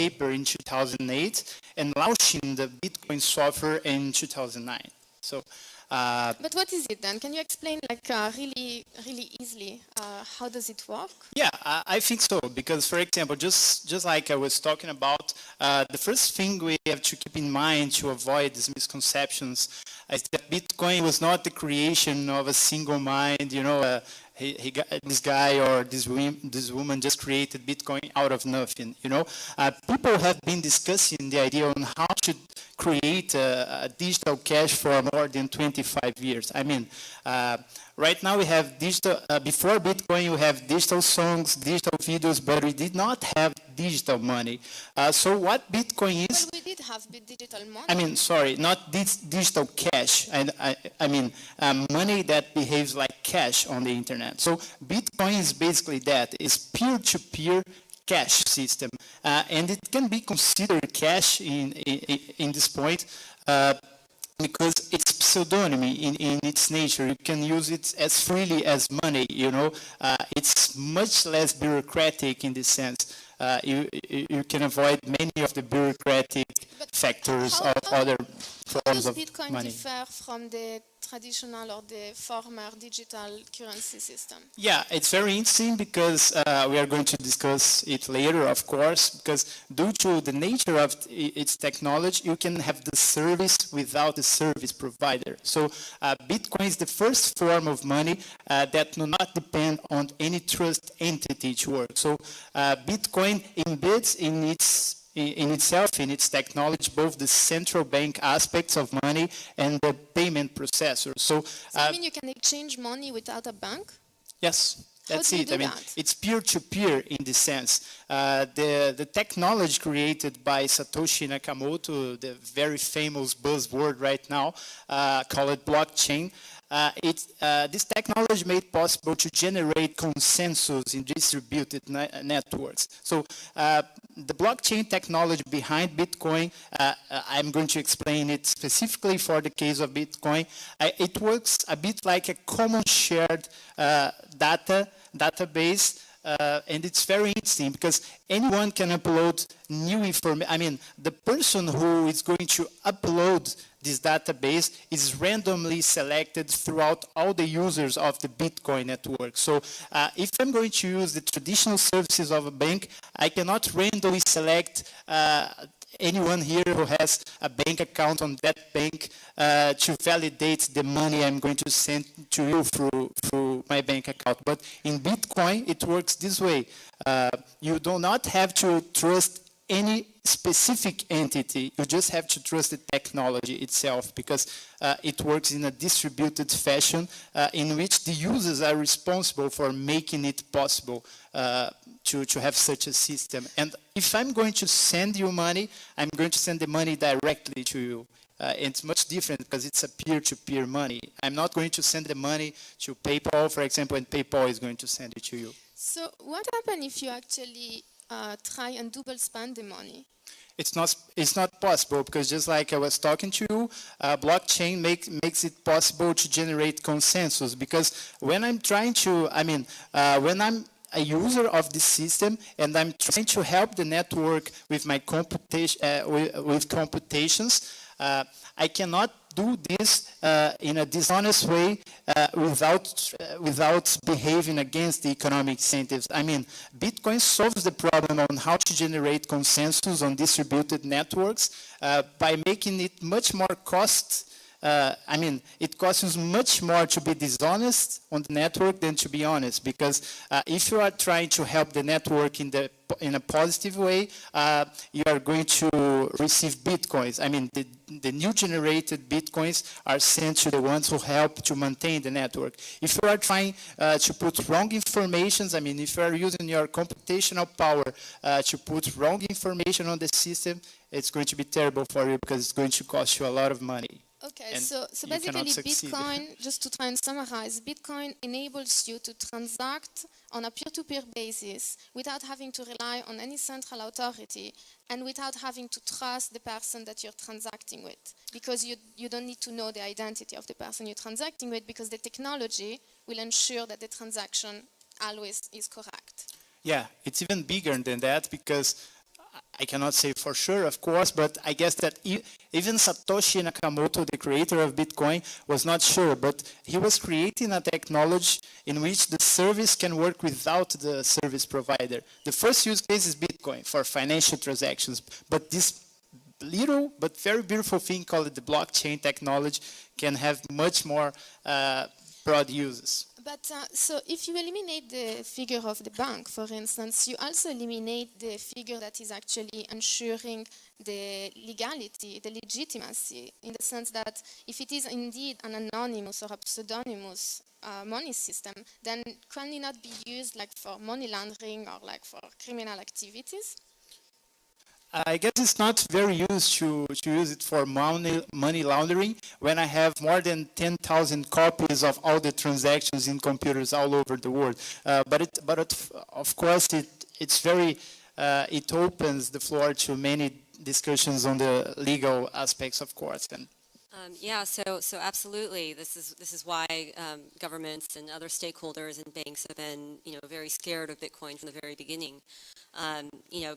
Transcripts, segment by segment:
paper in 2008 and launching the Bitcoin software in 2009. So. But what is it then? Can you explain really easily how does it work? Yeah, I think so, because for example, just like I was talking about, the first thing we have to keep in mind to avoid these misconceptions is that Bitcoin was not the creation of a single mind, you know, this guy or this woman just created Bitcoin out of nothing, you know. People have been discussing the idea on how to create a digital cash for more than 25 years. I mean, right now we have digital, before Bitcoin we have digital songs, digital videos, but we did not have digital money. So what Bitcoin is... Well, we did have digital money. I mean, sorry, not digital cash. I mean, money that behaves like cash on the internet. So Bitcoin is basically that. It's peer-to-peer cash system. And it can be considered cash in this point because it's pseudonymy in its nature. You can use it as freely as money, you know. It's much less bureaucratic in this sense. You can avoid many of the bureaucratic factors of other forms of money. How does Bitcoin differ from the traditional or the former digital currency system? Yeah, it's very interesting because we are going to discuss it later, of course, because due to the nature of its technology, you can have the service without the service provider. So Bitcoin is the first form of money that do not depend on any trust entity to work. So Bitcoin embeds in itself, in its technology, both the central bank aspects of money and the payment processor. So you mean you can exchange money without a bank? Yes, that's it. I mean, it's peer-to-peer in this sense. The technology created by Satoshi Nakamoto, the very famous buzzword right now, called blockchain, this technology made possible to generate consensus in distributed networks. So the blockchain technology behind Bitcoin, I'm going to explain it specifically for the case of Bitcoin. It works a bit like a common shared database. And it's very interesting because anyone can upload new information. I mean, the person who is going to upload this database is randomly selected throughout all the users of the Bitcoin network. So if I'm going to use the traditional services of a bank, I cannot randomly select anyone here who has a bank account on that bank to validate the money I'm going to send to you through my bank account. But in Bitcoin, it works this way. You do not have to trust any specific entity. You just have to trust the technology itself because it works in a distributed fashion in which the users are responsible for making it possible to have such a system. And if I'm going to send you money, I'm going to send the money directly to you. It's much different because it's a peer-to-peer money. I'm not going to send the money to PayPal, for example, and PayPal is going to send it to you. So what happens if you actually try and double spend the money? It's not possible because just like I was talking to you, blockchain makes it possible to generate consensus because when I'm trying to, when I'm a user of the system and I'm trying to help the network with my computation, with computations, I cannot do this in a dishonest way without behaving against the economic incentives. I mean, Bitcoin solves the problem on how to generate consensus on distributed networks by making it much more it costs much more to be dishonest on the network than to be honest, because if you are trying to help the network in a positive way, you are going to receive bitcoins. I mean, the new generated bitcoins are sent to the ones who help to maintain the network. If you are trying to put wrong information, I mean, if you are using your computational power to put wrong information on the system, it's going to be terrible for you because it's going to cost you a lot of money. Okay, so basically Bitcoin, just to try and summarize, Bitcoin enables you to transact on a peer-to-peer basis without having to rely on any central authority and without having to trust the person that you're transacting with, because you don't need to know the identity of the person you're transacting with, because the technology will ensure that the transaction always is correct. Yeah, it's even bigger than that because I cannot say for sure, of course, but I guess that even Satoshi Nakamoto, the creator of Bitcoin, was not sure, but he was creating a technology in which the service can work without the service provider. The first use case is Bitcoin for financial transactions, but this little but very beautiful thing called the blockchain technology can have much more broad uses. But so if you eliminate the figure of the bank, for instance, you also eliminate the figure that is actually ensuring the legality, the legitimacy, in the sense that if it is indeed an anonymous or a pseudonymous money system, then can it not be used like for money laundering or like for criminal activities? I guess it's not very used to use it for money laundering when I have more than 10,000 copies of all the transactions in computers all over the world. But of course, it's very, it opens the floor to many discussions on the legal aspects, of course. And yeah, so absolutely. This is why governments and other stakeholders and banks have been, very scared of Bitcoin from the very beginning.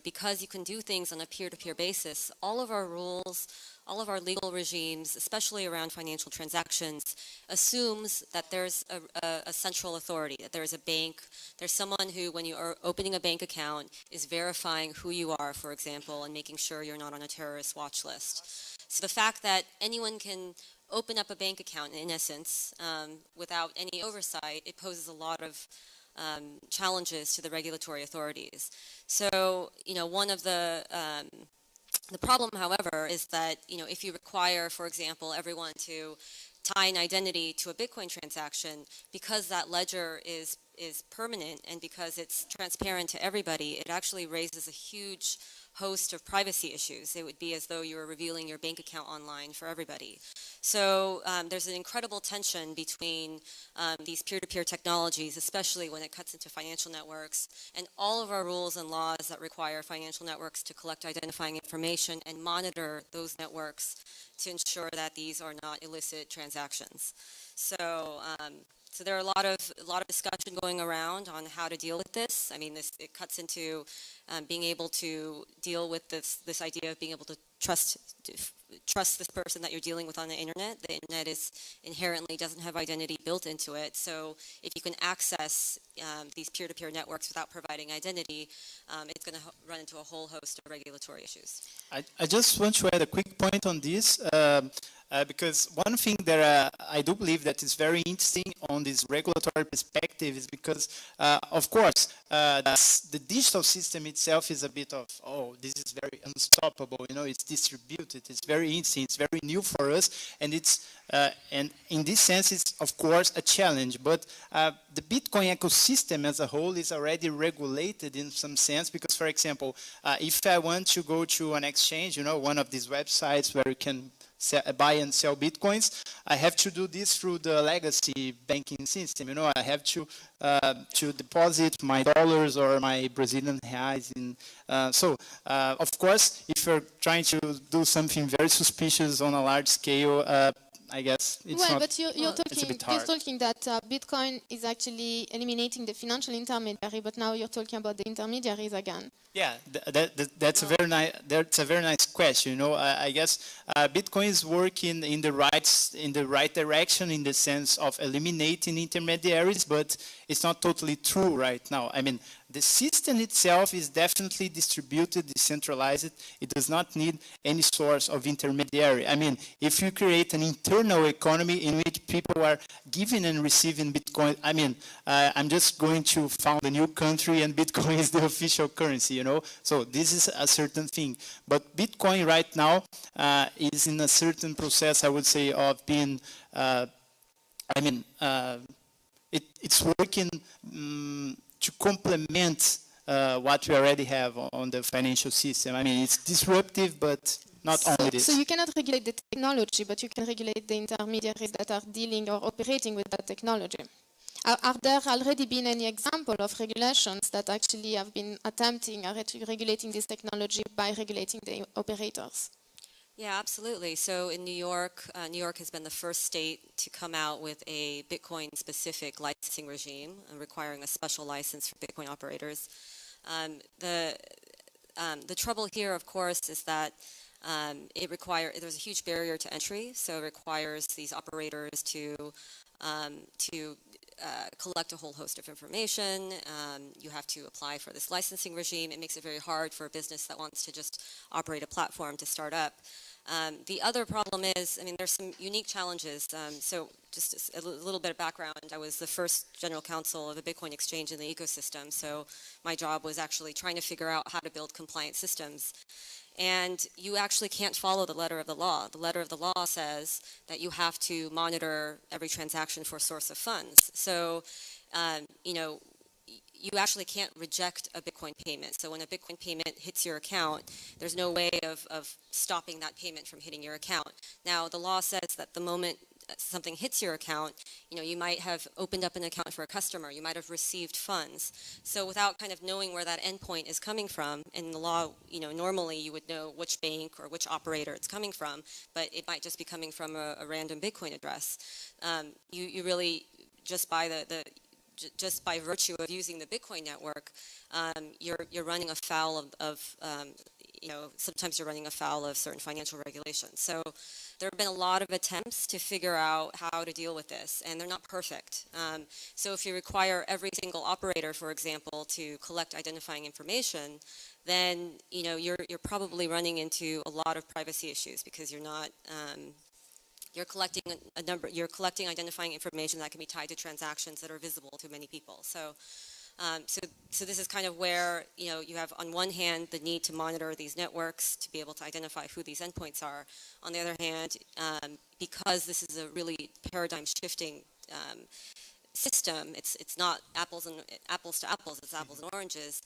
Because you can do things on a peer-to-peer basis, all of our rules, all of our legal regimes, especially around financial transactions, assumes that there's a central authority, that there's a bank, there's someone who, when you are opening a bank account, is verifying who you are, for example, and making sure you're not on a terrorist watch list. So the fact that anyone can open up a bank account, in essence, without any oversight, it poses a lot of challenges to the regulatory authorities. So, one of the problem, however, is that, if you require, for example, everyone to tie an identity to a Bitcoin transaction, because that ledger is permanent and because it's transparent to everybody, it actually raises a huge host of privacy issues. It would be as though you were revealing your bank account online for everybody. So there's an incredible tension between these peer-to-peer technologies, especially when it cuts into financial networks, and all of our rules and laws that require financial networks to collect identifying information and monitor those networks to ensure that these are not illicit transactions. So so there are a lot of discussion going around on how to deal with this. I mean, it cuts into being able to deal with this idea of being able to trust this person that you're dealing with on the internet. The internet inherently doesn't have identity built into it. So if you can access these peer-to-peer networks without providing identity, it's going to run into a whole host of regulatory issues. I just want to add a quick point on this. Because one thing that I do believe that is very interesting on this regulatory perspective is because, of course, the digital system itself is a bit of, this is very unstoppable, it's distributed, it's very interesting, it's very new for us, and and in this sense, it's, of course, a challenge. But the Bitcoin ecosystem as a whole is already regulated in some sense because, for example, if I want to go to an exchange, one of these websites where you can buy and sell Bitcoins, I have to do this through the legacy banking system. I have to deposit my dollars or my Brazilian reais in. Of course, if you're trying to do something very suspicious on a large scale, I guess it's not. But you're talking that Bitcoin is actually eliminating the financial intermediary, but now you're talking about the intermediaries again. Yeah, that's a very nice question. I guess Bitcoin is working in the right direction in the sense of eliminating intermediaries, but it's not totally true right now. I mean, the system itself is definitely distributed, decentralized. It does not need any source of intermediary. I mean, if you create an internal economy in which people are giving and receiving Bitcoin, I mean, I'm just going to found a new country and Bitcoin is the official currency, So this is a certain thing. But Bitcoin right now is in a certain process, I would say, of being, it's working to complement what we already have on the financial system. I mean, it's disruptive, but not only this. So you cannot regulate the technology, but you can regulate the intermediaries that are dealing or operating with that technology. Are there already been any example of regulations that actually have been attempting at regulating this technology by regulating the operators? Yeah, absolutely. So in New York has been the first state to come out with a Bitcoin-specific licensing regime requiring a special license for Bitcoin operators. the trouble here, of course, is that there's a huge barrier to entry, so it requires these operators to collect a whole host of information. You have to apply for this licensing regime. It makes it very hard for a business that wants to just operate a platform to start up. The other problem is, I mean, there's some unique challenges. So just a little bit of background, I was the first general counsel of a Bitcoin exchange in the ecosystem. So my job was actually trying to figure out how to build compliant systems. And you actually can't follow the letter of the law. The letter of the law says that you have to monitor every transaction for source of funds. So, you know, you actually can't reject a Bitcoin payment. So when a Bitcoin payment hits your account, there's no way of stopping that payment from hitting your account. Now, the law says that the moment something hits your account, you know, you might have opened up an account for a customer, you might have received funds. So without kind of knowing where that endpoint is coming from, in the law, you know, normally you would know which bank or which operator it's coming from, but it might just be coming from a random Bitcoin address. You really, just by virtue of using the Bitcoin network, you're running afoul of you know, sometimes you're running afoul of certain financial regulations. So there have been a lot of attempts to figure out how to deal with this, and they're not perfect. So if you require every single operator, for example, to collect identifying information, then you know you're probably running into a lot of privacy issues, because you're not you're collecting identifying information that can be tied to transactions that are visible to many people. So so this is kind of where, you know, you have on one hand the need to monitor these networks to be able to identify who these endpoints are. On the other hand, because this is a really paradigm shifting system, it's not apples to apples, it's apples and oranges.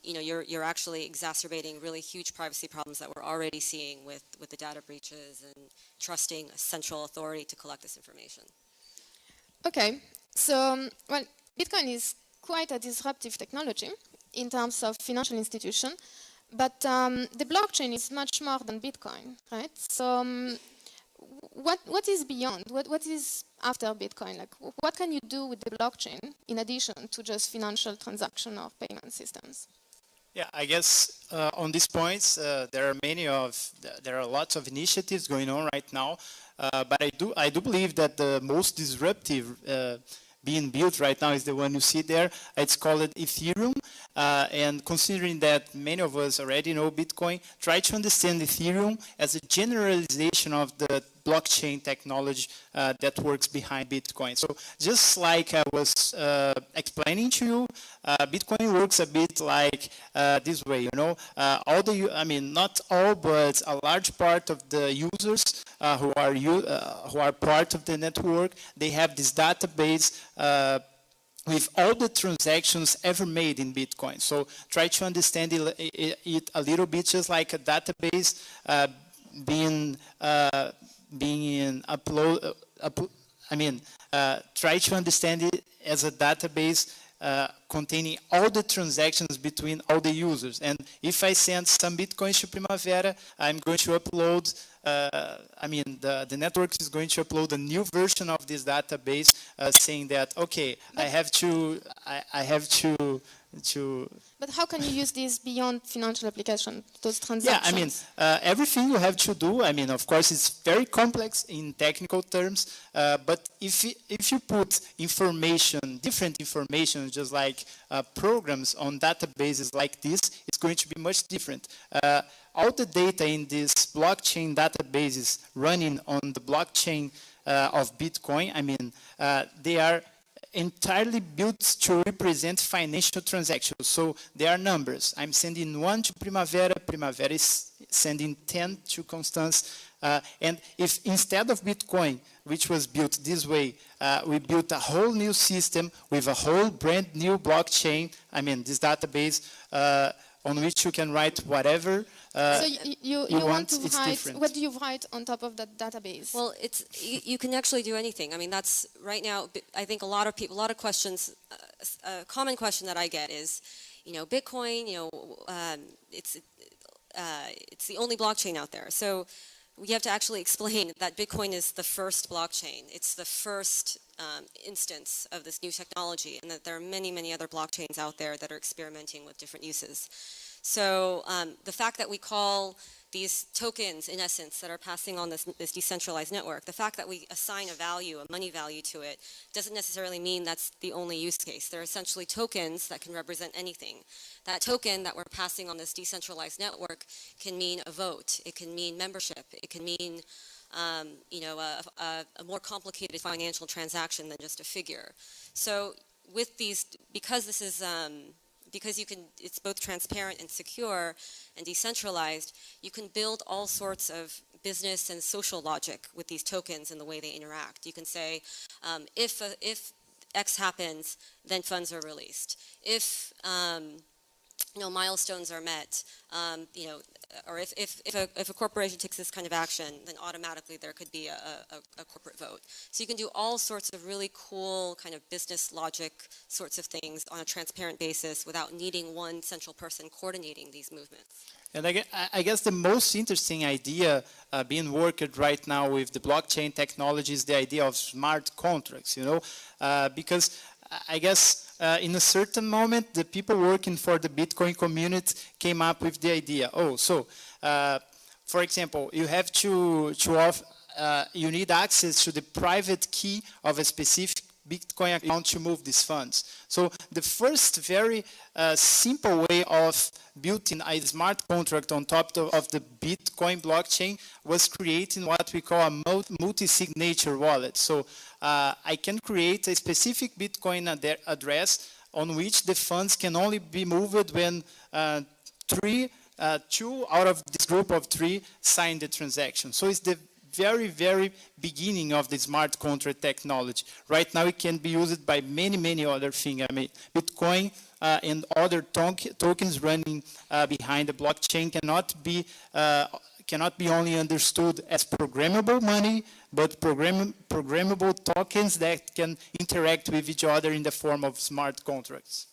You know, you're actually exacerbating really huge privacy problems that we're already seeing with the data breaches and trusting a central authority to collect this information. Okay, so well, Bitcoin is quite a disruptive technology in terms of financial institution, but the blockchain is much more than Bitcoin, right? So what is beyond? What is after Bitcoin? Like, what can you do with the blockchain in addition to just financial transaction or payment systems? Yeah, I guess on these points, there are lots of initiatives going on right now, but I do believe that the most disruptive being built right now is the one you see there. It's called Ethereum, and considering that many of us already know Bitcoin, try to understand Ethereum as a generalization of the blockchain technology that works behind Bitcoin. So just like I was explaining to you, Bitcoin works a bit like this way, you know. Not all, but a large part of the users who are part of the network, they have this database with all the transactions ever made in Bitcoin. So try to understand it a little bit just like a database try to understand it as a database containing all the transactions between all the users. And if I send some Bitcoins to Primavera, I'm going to upload, the network is going to upload a new version of this database saying that, okay, I have to. But how can you use this beyond financial application, those transactions? Yeah, everything you have to do, of course, it's very complex in technical terms, but if you put information, different information, just like programs on databases like this, it's going to be much different. All the data in these blockchain databases running on the blockchain of Bitcoin, they are entirely built to represent financial transactions. So there are numbers. I'm sending 1 to Primavera, Primavera is sending 10 to Constance. And if instead of Bitcoin, which was built this way, we built a whole new system with a whole brand new blockchain, this database on which you can write whatever so you want to write, different. What do you write on top of that database? Well, you can actually do anything. That's right now, I think a lot of questions, a common question that I get is, Bitcoin, it's the only blockchain out there. So we have to actually explain that Bitcoin is the first blockchain. It's the first instance of this new technology, and that there are many, many other blockchains out there that are experimenting with different uses. So the fact that we call these tokens, in essence, that are passing on this decentralized network, the fact that we assign a value, a money value to it, doesn't necessarily mean that's the only use case. They're essentially tokens that can represent anything. That token that we're passing on this decentralized network can mean a vote, it can mean membership, it can mean you know, a more complicated financial transaction than just a figure. So with these, because this is because you can, it's both transparent and secure and decentralized, you can build all sorts of business and social logic with these tokens and the way they interact. You can say, if X happens, then funds are released. If you know, milestones are met, you know, or if a corporation takes this kind of action, then automatically there could be a corporate vote. So you can do all sorts of really cool kind of business logic sorts of things on a transparent basis without needing one central person coordinating these movements. And I guess the most interesting idea being worked right now with the blockchain technology is the idea of smart contracts, you know, because I guess in a certain moment, the people working for the Bitcoin community came up with the idea. Oh, so, for example, you have you need access to the private key of a specific Bitcoin account to move these funds. So the first very simple way of building a smart contract on top of the Bitcoin blockchain was creating what we call a multi-signature wallet. So I can create a specific Bitcoin address on which the funds can only be moved when two out of this group of three sign the transaction. So it's the very, very beginning of the smart contract technology. Right now it can be used by many, many other things. I mean, Bitcoin and other tokens running behind the blockchain cannot be only understood as programmable money, but programmable tokens that can interact with each other in the form of smart contracts.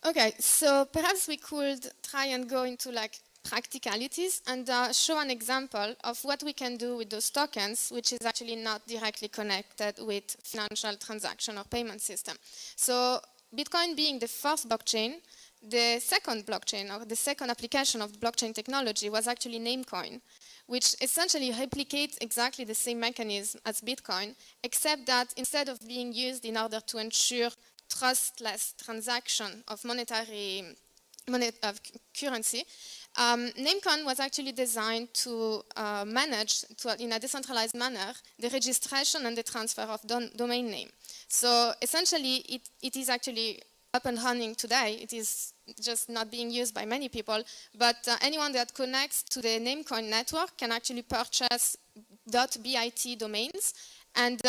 Okay, so perhaps we could try and go into like practicalities and show an example of what we can do with those tokens, which is actually not directly connected with financial transaction or payment system. So Bitcoin being the first blockchain, the second blockchain or the second application of blockchain technology was actually Namecoin, which essentially replicates exactly the same mechanism as Bitcoin, except that instead of being used in order to ensure trustless transaction of currency, Namecoin was actually designed to manage, in a decentralized manner, the registration and the transfer of domain name. So essentially, it is actually up and running today. It is just not being used by many people, but anyone that connects to the Namecoin network can actually purchase .bit domains, and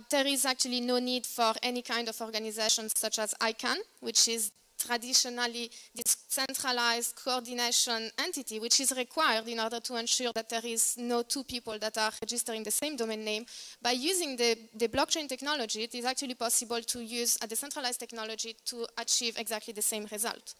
there is actually no need for any kind of organization such as ICANN, which is traditionally this centralized coordination entity, which is required in order to ensure that there is no two people that are registering the same domain name. By using the blockchain technology, it is actually possible to use a decentralized technology to achieve exactly the same result.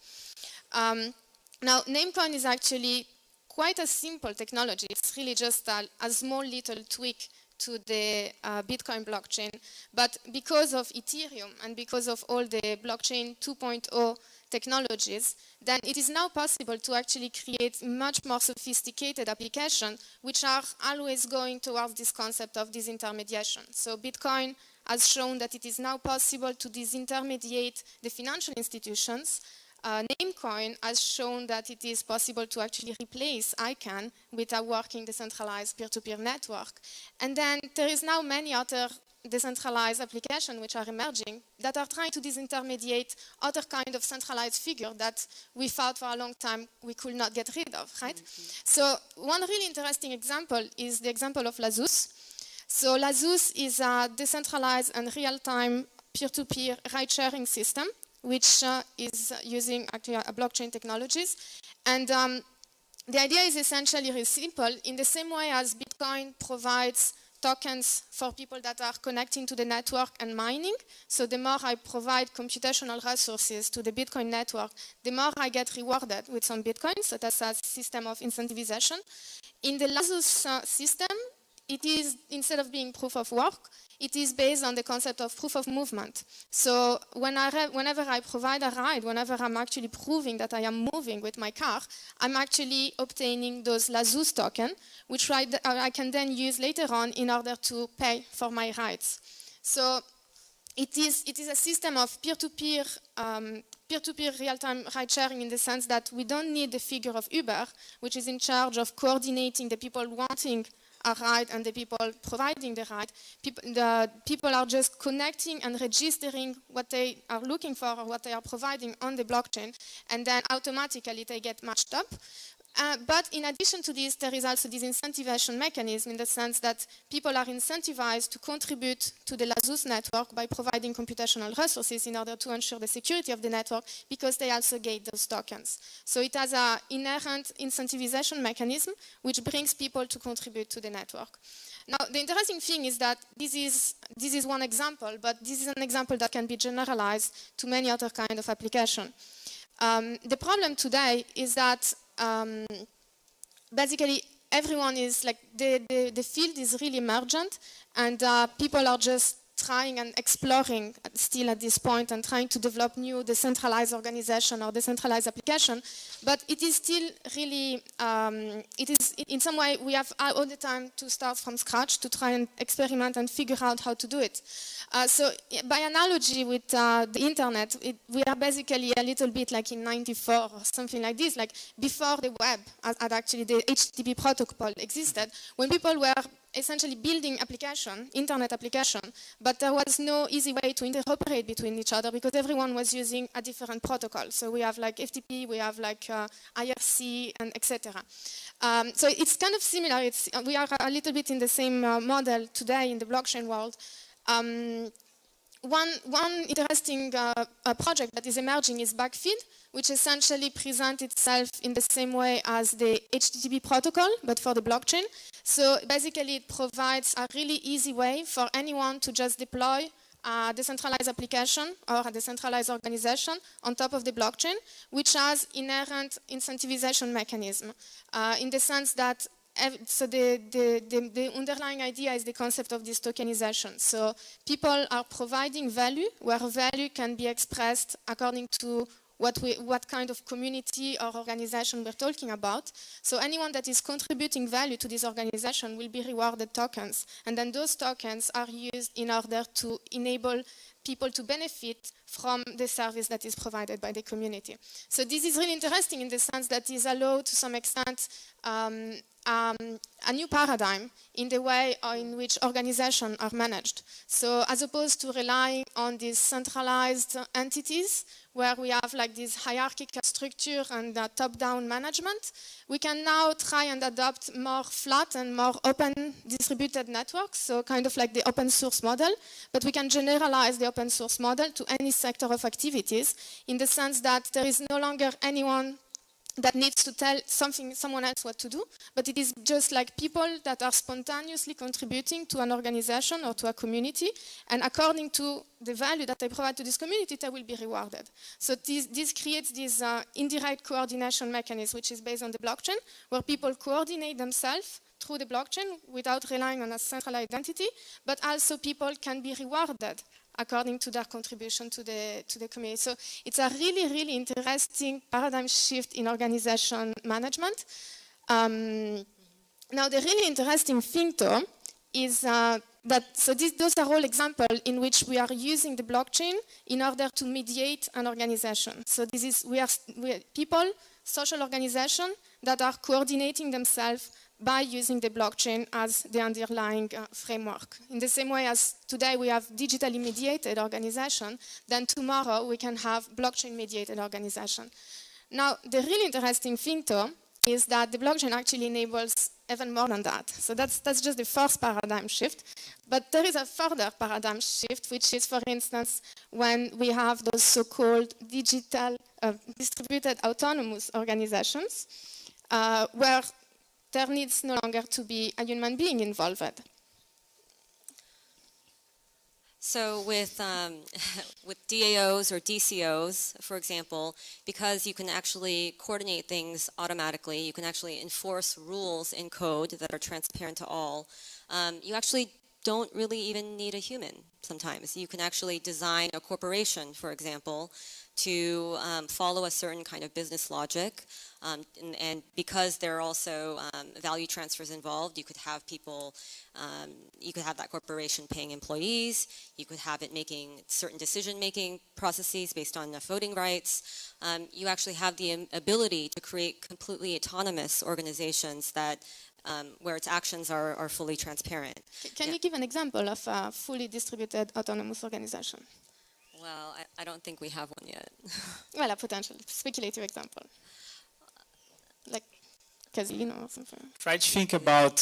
Now, Namecoin is actually quite a simple technology. It's really just a small little tweak to the Bitcoin blockchain, but because of Ethereum and because of all the blockchain 2.0 technologies, then it is now possible to actually create much more sophisticated applications which are always going towards this concept of disintermediation. So Bitcoin has shown that it is now possible to disintermediate the financial institutions. Namecoin has shown that it is possible to actually replace ICANN with a working decentralized peer-to-peer network. And then there is now many other decentralized applications which are emerging that are trying to disintermediate other kind of centralized figure that we thought for a long time we could not get rid of, right? So one really interesting example is the example of Lazuz. So Lazuz is a decentralized and real-time peer-to-peer ride-sharing system which is using actually a blockchain technologies. And the idea is essentially very simple. In the same way as Bitcoin provides tokens for people that are connecting to the network and mining, so the more I provide computational resources to the Bitcoin network, the more I get rewarded with some Bitcoin, so that's a system of incentivization. In the Lazuz system, it is, instead of being proof of work, it is based on the concept of proof of movement. So whenever I provide a ride, whenever I'm actually proving that I am moving with my car, I'm actually obtaining those Lazuz tokens, which I can then use later on in order to pay for my rides. So it is a system of peer-to-peer real-time ride sharing, in the sense that we don't need the figure of Uber, which is in charge of coordinating the people wanting a ride and the people providing the ride. The people are just connecting and registering what they are looking for or what they are providing on the blockchain, and then automatically they get matched up. But in addition to this, there is also this incentivization mechanism, in the sense that people are incentivized to contribute to the Lazuz network by providing computational resources in order to ensure the security of the network, because they also get those tokens. So it has an inherent incentivization mechanism which brings people to contribute to the network. Now, the interesting thing is that this is one example, but this is an example that can be generalized to many other kinds of applications. The problem today is that basically everyone is like, the field is really emergent, and people are just trying and exploring still at this point and trying to develop new decentralized organization or decentralized application. But it is still really, it is in some way we have all the time to start from scratch to try and experiment and figure out how to do it. So by analogy with the internet, we are basically a little bit like in '94 or something like this, like before the web, as actually the HTTP protocol existed, when people were essentially building application, internet application, but there was no easy way to interoperate between each other because everyone was using a different protocol. So we have like FTP, we have like IRC, and etc. So it's kind of similar. We are a little bit in the same model today in the blockchain world. One interesting project that is emerging is Backfeed, which essentially presents itself in the same way as the HTTP protocol, but for the blockchain. So basically it provides a really easy way for anyone to just deploy a decentralized application or a decentralized organization on top of the blockchain, which has inherent incentivization mechanism, in the sense that so the underlying idea is the concept of this tokenization. So people are providing value, where value can be expressed according to what kind of community or organization we're talking about. So anyone that is contributing value to this organization will be rewarded tokens. And then those tokens are used in order to enable people to benefit from the service that is provided by the community. So this is really interesting in the sense that this allows, to some extent, a new paradigm in the way in which organizations are managed. So as opposed to relying on these centralized entities where we have like this hierarchical structure and top-down management, we can now try and adopt more flat and more open distributed networks, so kind of like the open source model, but we can generalize the open source model to any sector of activities, in the sense that there is no longer anyone that needs to tell someone else what to do, but it is just like people that are spontaneously contributing to an organization or to a community, and according to the value that they provide to this community, they will be rewarded. So this creates this indirect coordination mechanism, which is based on the blockchain, where people coordinate themselves through the blockchain without relying on a central identity, but also people can be rewarded according to their contribution to the community. So it's a really, really interesting paradigm shift in organization management. Now, the really interesting thing, though, is those are all examples in which we are using the blockchain in order to mediate an organization. So we are people, social organizations that are coordinating themselves by using the blockchain as the underlying framework. In the same way as today we have digitally mediated organization, then tomorrow we can have blockchain mediated organization. Now, the really interesting thing, though, is that the blockchain actually enables even more than that. So that's just the first paradigm shift. But there is a further paradigm shift, which is, for instance, when we have those so-called digital distributed autonomous organizations, where there needs no longer to be a human being involved. So with DAOs or DCOs, for example, because you can actually coordinate things automatically, you can actually enforce rules in code that are transparent to all, you actually don't really even need a human sometimes. You can actually design a corporation, for example, to follow a certain kind of business logic. And because there are also value transfers involved, you could have people, you could have that corporation paying employees, you could have it making certain decision-making processes based on voting rights. You actually have the ability to create completely autonomous organizations that where its actions are fully transparent. Can you give an example of a fully distributed autonomous organization? Well, I don't think we have one yet. Well, a potential speculative example, like casino or something. Try to think about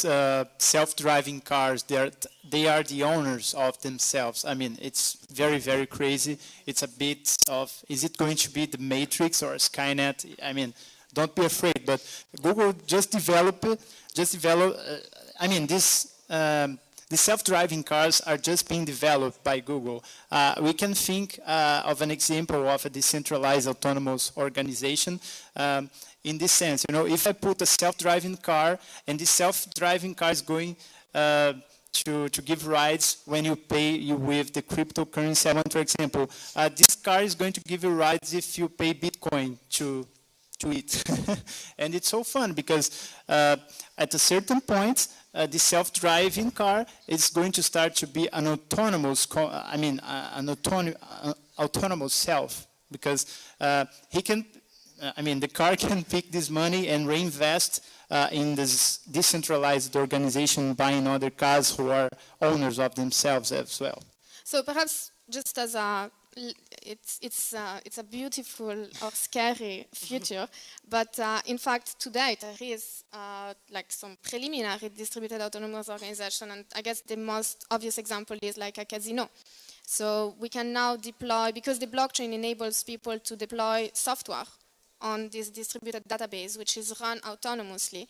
self-driving cars. They are the owners of themselves. I mean, it's very, very crazy. It's a bit of, is it going to be the Matrix or Skynet? I mean, don't be afraid. But Google just developed. I mean, the self-driving cars are just being developed by Google. We can think of an example of a decentralized autonomous organization in this sense. You know, if I put a self-driving car and this self-driving car is going to give rides when you pay with the cryptocurrency. I want, for example, this car is going to give you rides if you pay Bitcoin to it. And it's so fun because at a certain point, the self-driving car is going to start to be an autonomous, autonomous self, because he can, the car can pick this money and reinvest in this decentralized organization, buying other cars who are owners of themselves as well. So perhaps just as a it's a beautiful or scary future, but in fact today there is like some preliminary distributed autonomous organization, and I guess the most obvious example is like a casino. So we can now deploy, because the blockchain enables people to deploy software on this distributed database, which is run autonomously.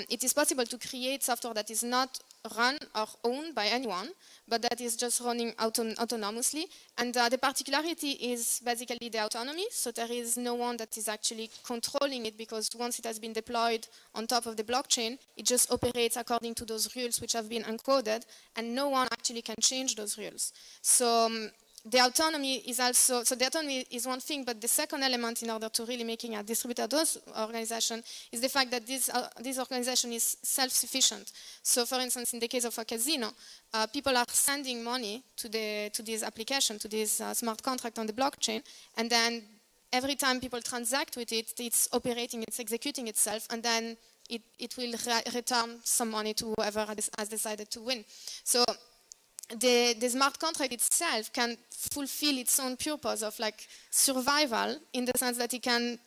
It is possible to create software that is not run or owned by anyone, but that is just running autonomously. And the particularity is basically the autonomy. So there is no one that is actually controlling it, because once it has been deployed on top of the blockchain, it just operates according to those rules which have been encoded, and no one actually can change those rules. So the autonomy is also, so the autonomy is one thing, but the second element in order to really making a distributed organization is the fact that this organization is self-sufficient. So for instance, in the case of a casino, people are sending money to this application, to this smart contract on the blockchain, and then every time people transact with it, it's operating, it's executing itself, and then it will return some money to whoever has decided to win. So the smart contract itself can fulfill its own purpose of like survival, in the sense that it can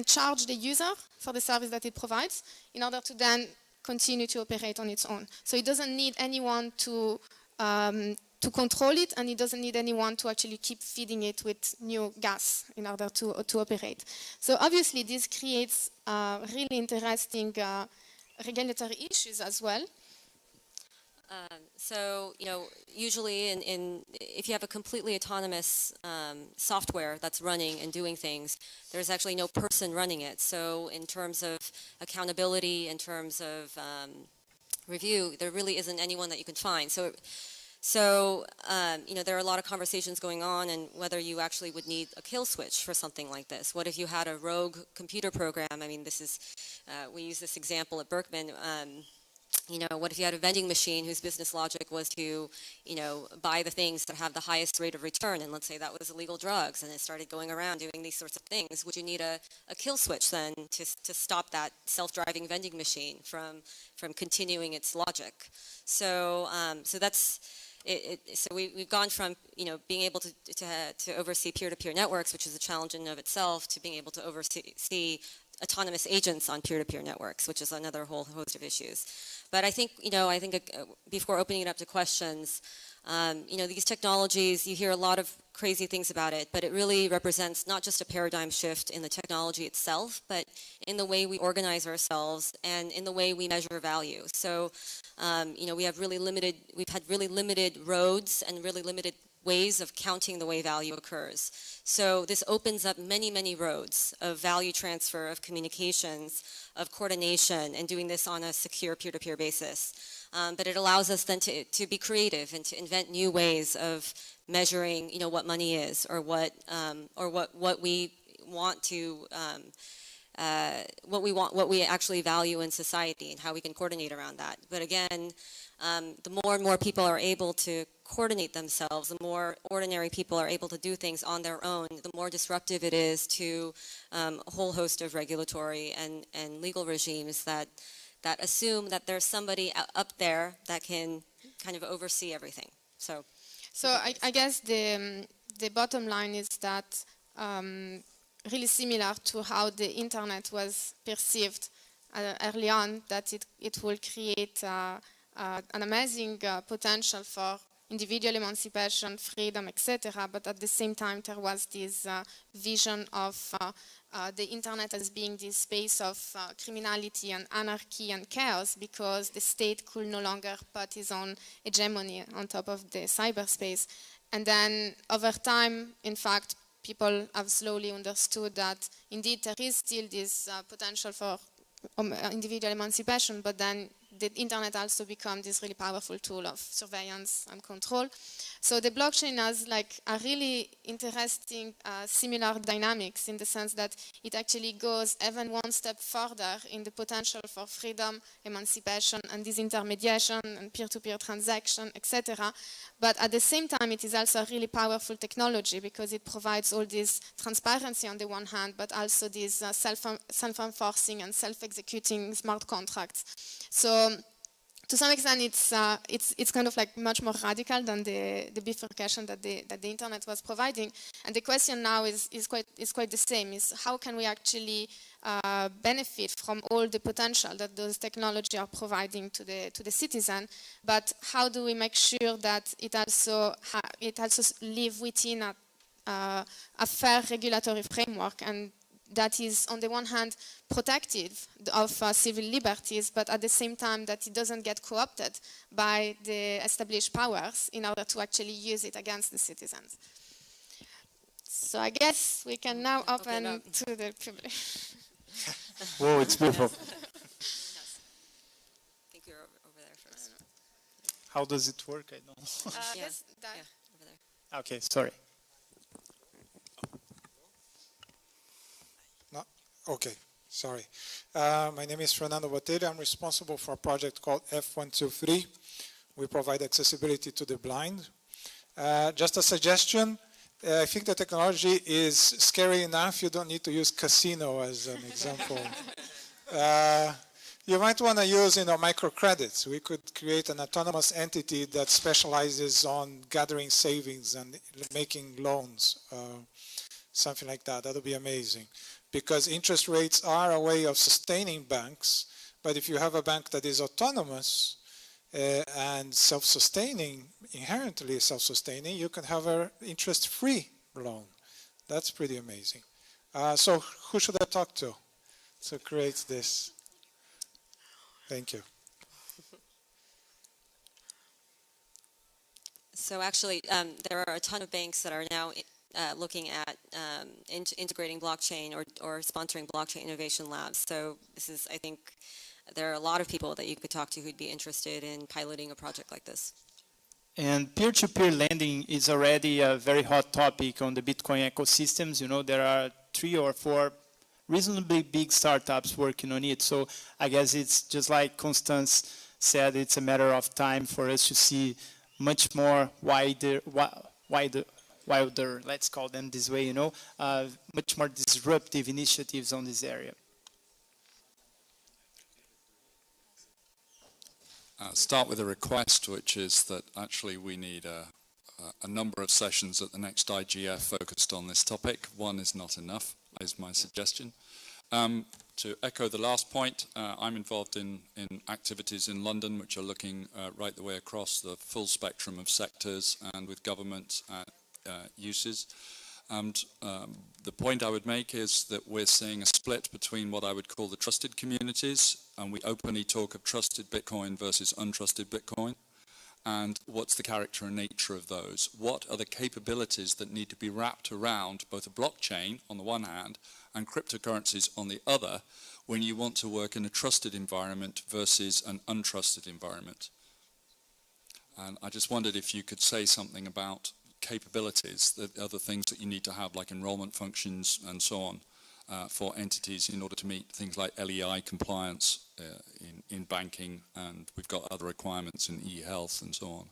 charge the user for the service that it provides in order to then continue to operate on its own. So it doesn't need anyone to control it, and it doesn't need anyone to actually keep feeding it with new gas in order to operate. So obviously this creates really interesting regulatory issues as well. So, you know, usually if you have a completely autonomous software that's running and doing things, there's actually no person running it. So in terms of accountability, in terms of review, there really isn't anyone that you can find. So you know, there are a lot of conversations going on, and whether you actually would need a kill switch for something like this. What if you had a rogue computer program? I mean, this is, we use this example at Berkman. You know, what if you had a vending machine whose business logic was to, you know, buy the things that have the highest rate of return, and let's say that was illegal drugs, and it started going around doing these sorts of things? Would you need a kill switch then to stop that self-driving vending machine from continuing its logic? So so that's it. So we've gone from, you know, being able to oversee peer-to-peer networks, which is a challenge in and of itself, to being able to oversee autonomous agents on peer-to-peer networks, which is another whole host of issues. But I think, you know, before opening it up to questions, you know, these technologies, you hear a lot of crazy things about it, but it really represents not just a paradigm shift in the technology itself, but in the way we organize ourselves and in the way we measure value. So, you know, we've had really limited roads and really limited ways of counting the way value occurs. So this opens up many, many roads of value transfer, of communications, of coordination, and doing this on a secure peer-to-peer basis. But it allows us then to be creative and to invent new ways of measuring, what money is, or what we want to, what we actually value in society, and how we can coordinate around that. But again, the more and more people are able to coordinate themselves, the more ordinary people are able to do things on their own, the more disruptive it is to a whole host of regulatory and legal regimes that assume that there's somebody up there that can kind of oversee everything. So I guess the bottom line is that really similar to how the internet was perceived early on, that it will create an amazing potential for individual emancipation, freedom, etc. But at the same time, there was this vision of the internet as being this space of criminality and anarchy and chaos, because the state could no longer put its own hegemony on top of the cyberspace. And then over time, in fact, people have slowly understood that indeed there is still this potential for individual emancipation, but then the internet also become this really powerful tool of surveillance and control. So the blockchain has like a really interesting similar dynamics, in the sense that it actually goes even one step further in the potential for freedom, emancipation, and disintermediation and peer-to-peer transaction, etc. But at the same time, it is also a really powerful technology, because it provides all this transparency on the one hand, but also these self-enforcing and self-executing smart contracts. So to some extent, it's kind of like much more radical than the bifurcation that the internet was providing. And the question now is quite the same: is how can we actually benefit from all the potential that those technologies are providing to the citizen? But how do we make sure that it also live within a fair regulatory framework, and that is, on the one hand, protective of civil liberties, but at the same time that it doesn't get co-opted by the established powers in order to actually use it against the citizens. So I guess we can now open to the public. Whoa, it's beautiful. I think you're over there first. How does it work? I don't know. Yes, over there. Okay, sorry. Okay, sorry. My name is Fernando Botelho. I'm responsible for a project called F123. We provide accessibility to the blind. Just a suggestion. I think the technology is scary enough. You don't need to use casino as an example. You might want to use, microcredits. We could create an autonomous entity that specializes on gathering savings and making loans. Something like that. That would be amazing. Because interest rates are a way of sustaining banks, but if you have a bank that is autonomous and self-sustaining, inherently self-sustaining, you can have an interest-free loan. That's pretty amazing. So who should I talk to create this? Thank you. So actually, there are a ton of banks that are now looking at integrating blockchain or sponsoring blockchain innovation labs. So this is, I think, there are a lot of people that you could talk to who'd be interested in piloting a project like this. And peer-to-peer lending is already a very hot topic on the Bitcoin ecosystems. There are 3 or 4 reasonably big startups working on it. So I guess it's just like Constance said, it's a matter of time for us to see much more wider, let's call them this way, much more disruptive initiatives on this area. Start with a request, which is that actually we need a number of sessions at the next IGF focused on this topic. One is not enough, is my suggestion. To echo the last point, I'm involved in activities in London which are looking right the way across the full spectrum of sectors and with government uses. And the point I would make is that we're seeing a split between what I would call the trusted communities, and we openly talk of trusted Bitcoin versus untrusted Bitcoin. and what's the character and nature of those? What are the capabilities that need to be wrapped around both a blockchain on the one hand and cryptocurrencies on the other when you want to work in a trusted environment versus an untrusted environment? And I just wondered if you could say something about capabilities, the other things that you need to have, like enrollment functions and so on, for entities in order to meet things like LEI compliance in banking, and we've got other requirements in e-health and so on.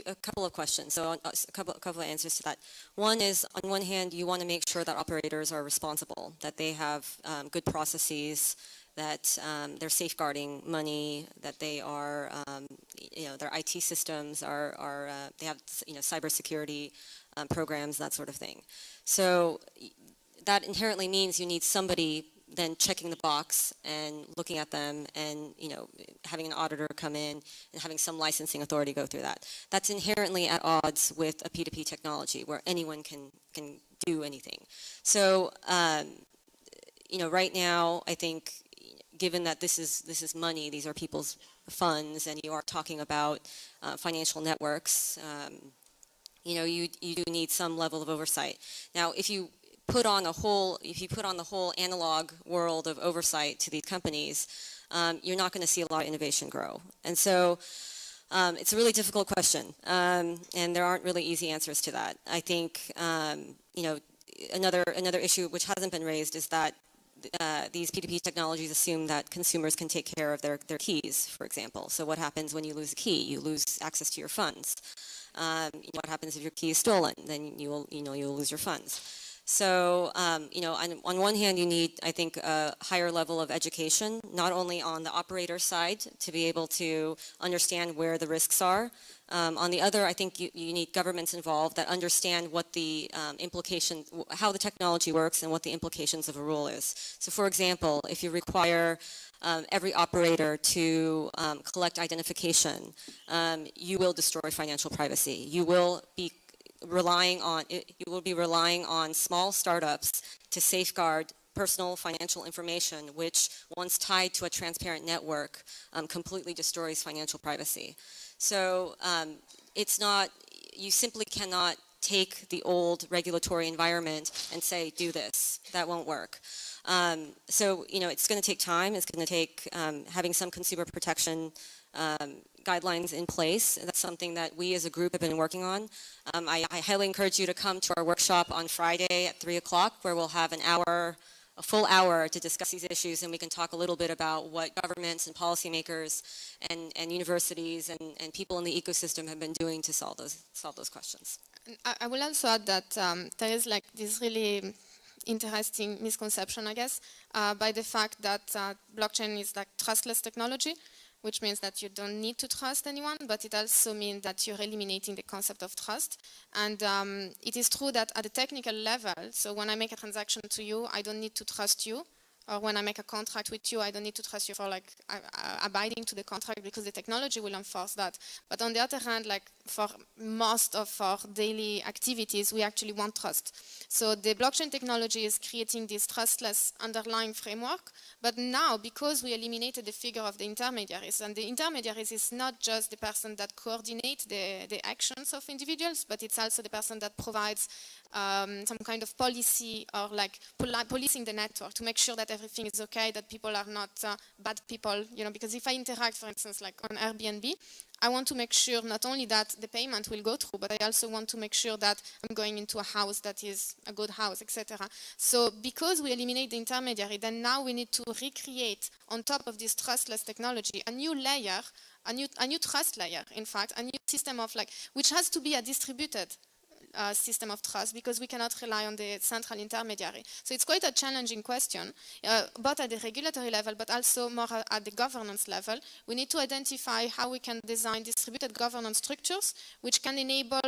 A couple of questions. So a couple of answers to that. One is, on one hand, you want to make sure that operators are responsible, that they have good processes, that they're safeguarding money, that they are, their IT systems are they have, cybersecurity programs, that sort of thing. So that inherently means you need somebody then checking the box and looking at them and, having an auditor come in and having some licensing authority go through that. That's inherently at odds with a P2P technology where anyone can do anything. So, right now, I think, given that this is money, these are people's funds, and you are talking about financial networks, you do need some level of oversight. Now, if you put on the whole analog world of oversight to these companies, you're not going to see a lot of innovation grow. And so it's a really difficult question, and there aren't really easy answers to that. I think another issue which hasn't been raised is that these P2P technologies assume that consumers can take care of their keys, for example. So what happens when you lose a key? You lose access to your funds. What happens if your key is stolen? Then you'll lose your funds. So, on one hand, you need, I think, a higher level of education, not only on the operator side to be able to understand where the risks are. On the other, I think you need governments involved that understand what the how the technology works and what the implications of a rule is. So, for example, if you require every operator to collect identification, you will destroy financial privacy. You will be relying on small startups to safeguard personal financial information, which, once tied to a transparent network, completely destroys financial privacy. So you simply cannot take the old regulatory environment and say, do this. That won't work. So, it's going to take time. It's going to take having some consumer protection guidelines in place. That's something that we as a group have been working on. I highly encourage you to come to our workshop on Friday at 3 o'clock, where we'll have a full hour to discuss these issues, and we can talk a little bit about what governments and policymakers and universities and people in the ecosystem have been doing to solve those questions. I will also add that there is this really interesting misconception, I guess, by the fact that blockchain is trustless technology, which means that you don't need to trust anyone, but it also means that you're eliminating the concept of trust. And it is true that at a technical level, so when I make a transaction to you, I don't need to trust you. Or when I make a contract with you, I don't need to trust you for abiding to the contract, because the technology will enforce that. But on the other hand, for most of our daily activities, we actually want trust. So the blockchain technology is creating this trustless underlying framework. But now, because we eliminated the figure of the intermediaries, and the intermediaries is not just the person that coordinates the actions of individuals, but it's also the person that provides some kind of policy, or policing the network to make sure that everything is okay, that people are not bad people, because if I interact, for instance, on Airbnb, I want to make sure not only that the payment will go through, but I also want to make sure that I'm going into a house that is a good house, etc. So because we eliminate the intermediary, then now we need to recreate on top of this trustless technology a new layer, a new trust layer, in fact, a new system of which has to be a distributed system of trust, because we cannot rely on the central intermediary. So it's quite a challenging question, both at the regulatory level, but also more at the governance level. We need to identify how we can design distributed governance structures which can enable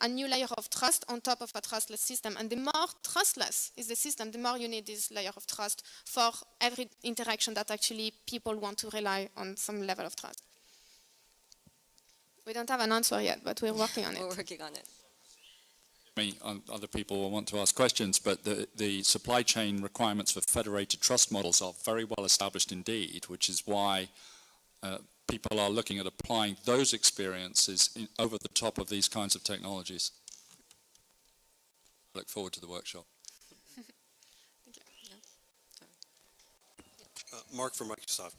a new layer of trust on top of a trustless system. And the more trustless is the system, the more you need this layer of trust for every interaction that actually people want to rely on some level of trust. We don't have an answer yet, but we're working on it. We're working on it. other people will want to ask questions, but the supply chain requirements for federated trust models are very well established indeed, which is why people are looking at applying those experiences over the top of these kinds of technologies. I look forward to the workshop. Thank you. Yeah. Mark from Microsoft.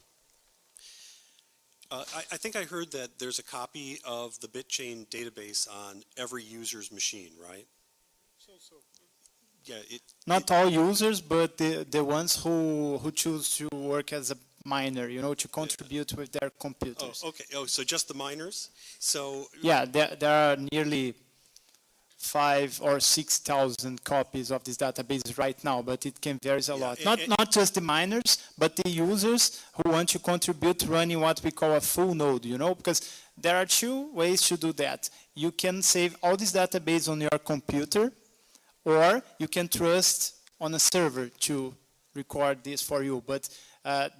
I think I heard that there's a copy of the BitChain database on every user's machine, right? Yeah. Not all users, but the ones who choose to work as a miner, you know, to contribute with their computers. Oh, okay. Oh, so just the miners? So yeah, there are nearly 5,000 or 6,000 copies of this database right now, but it can vary a lot. Not just the miners, but the users who want to contribute running what we call a full node, you know, because there are two ways to do that. You can save all this database on your computer, or you can trust on a server to record this for you. But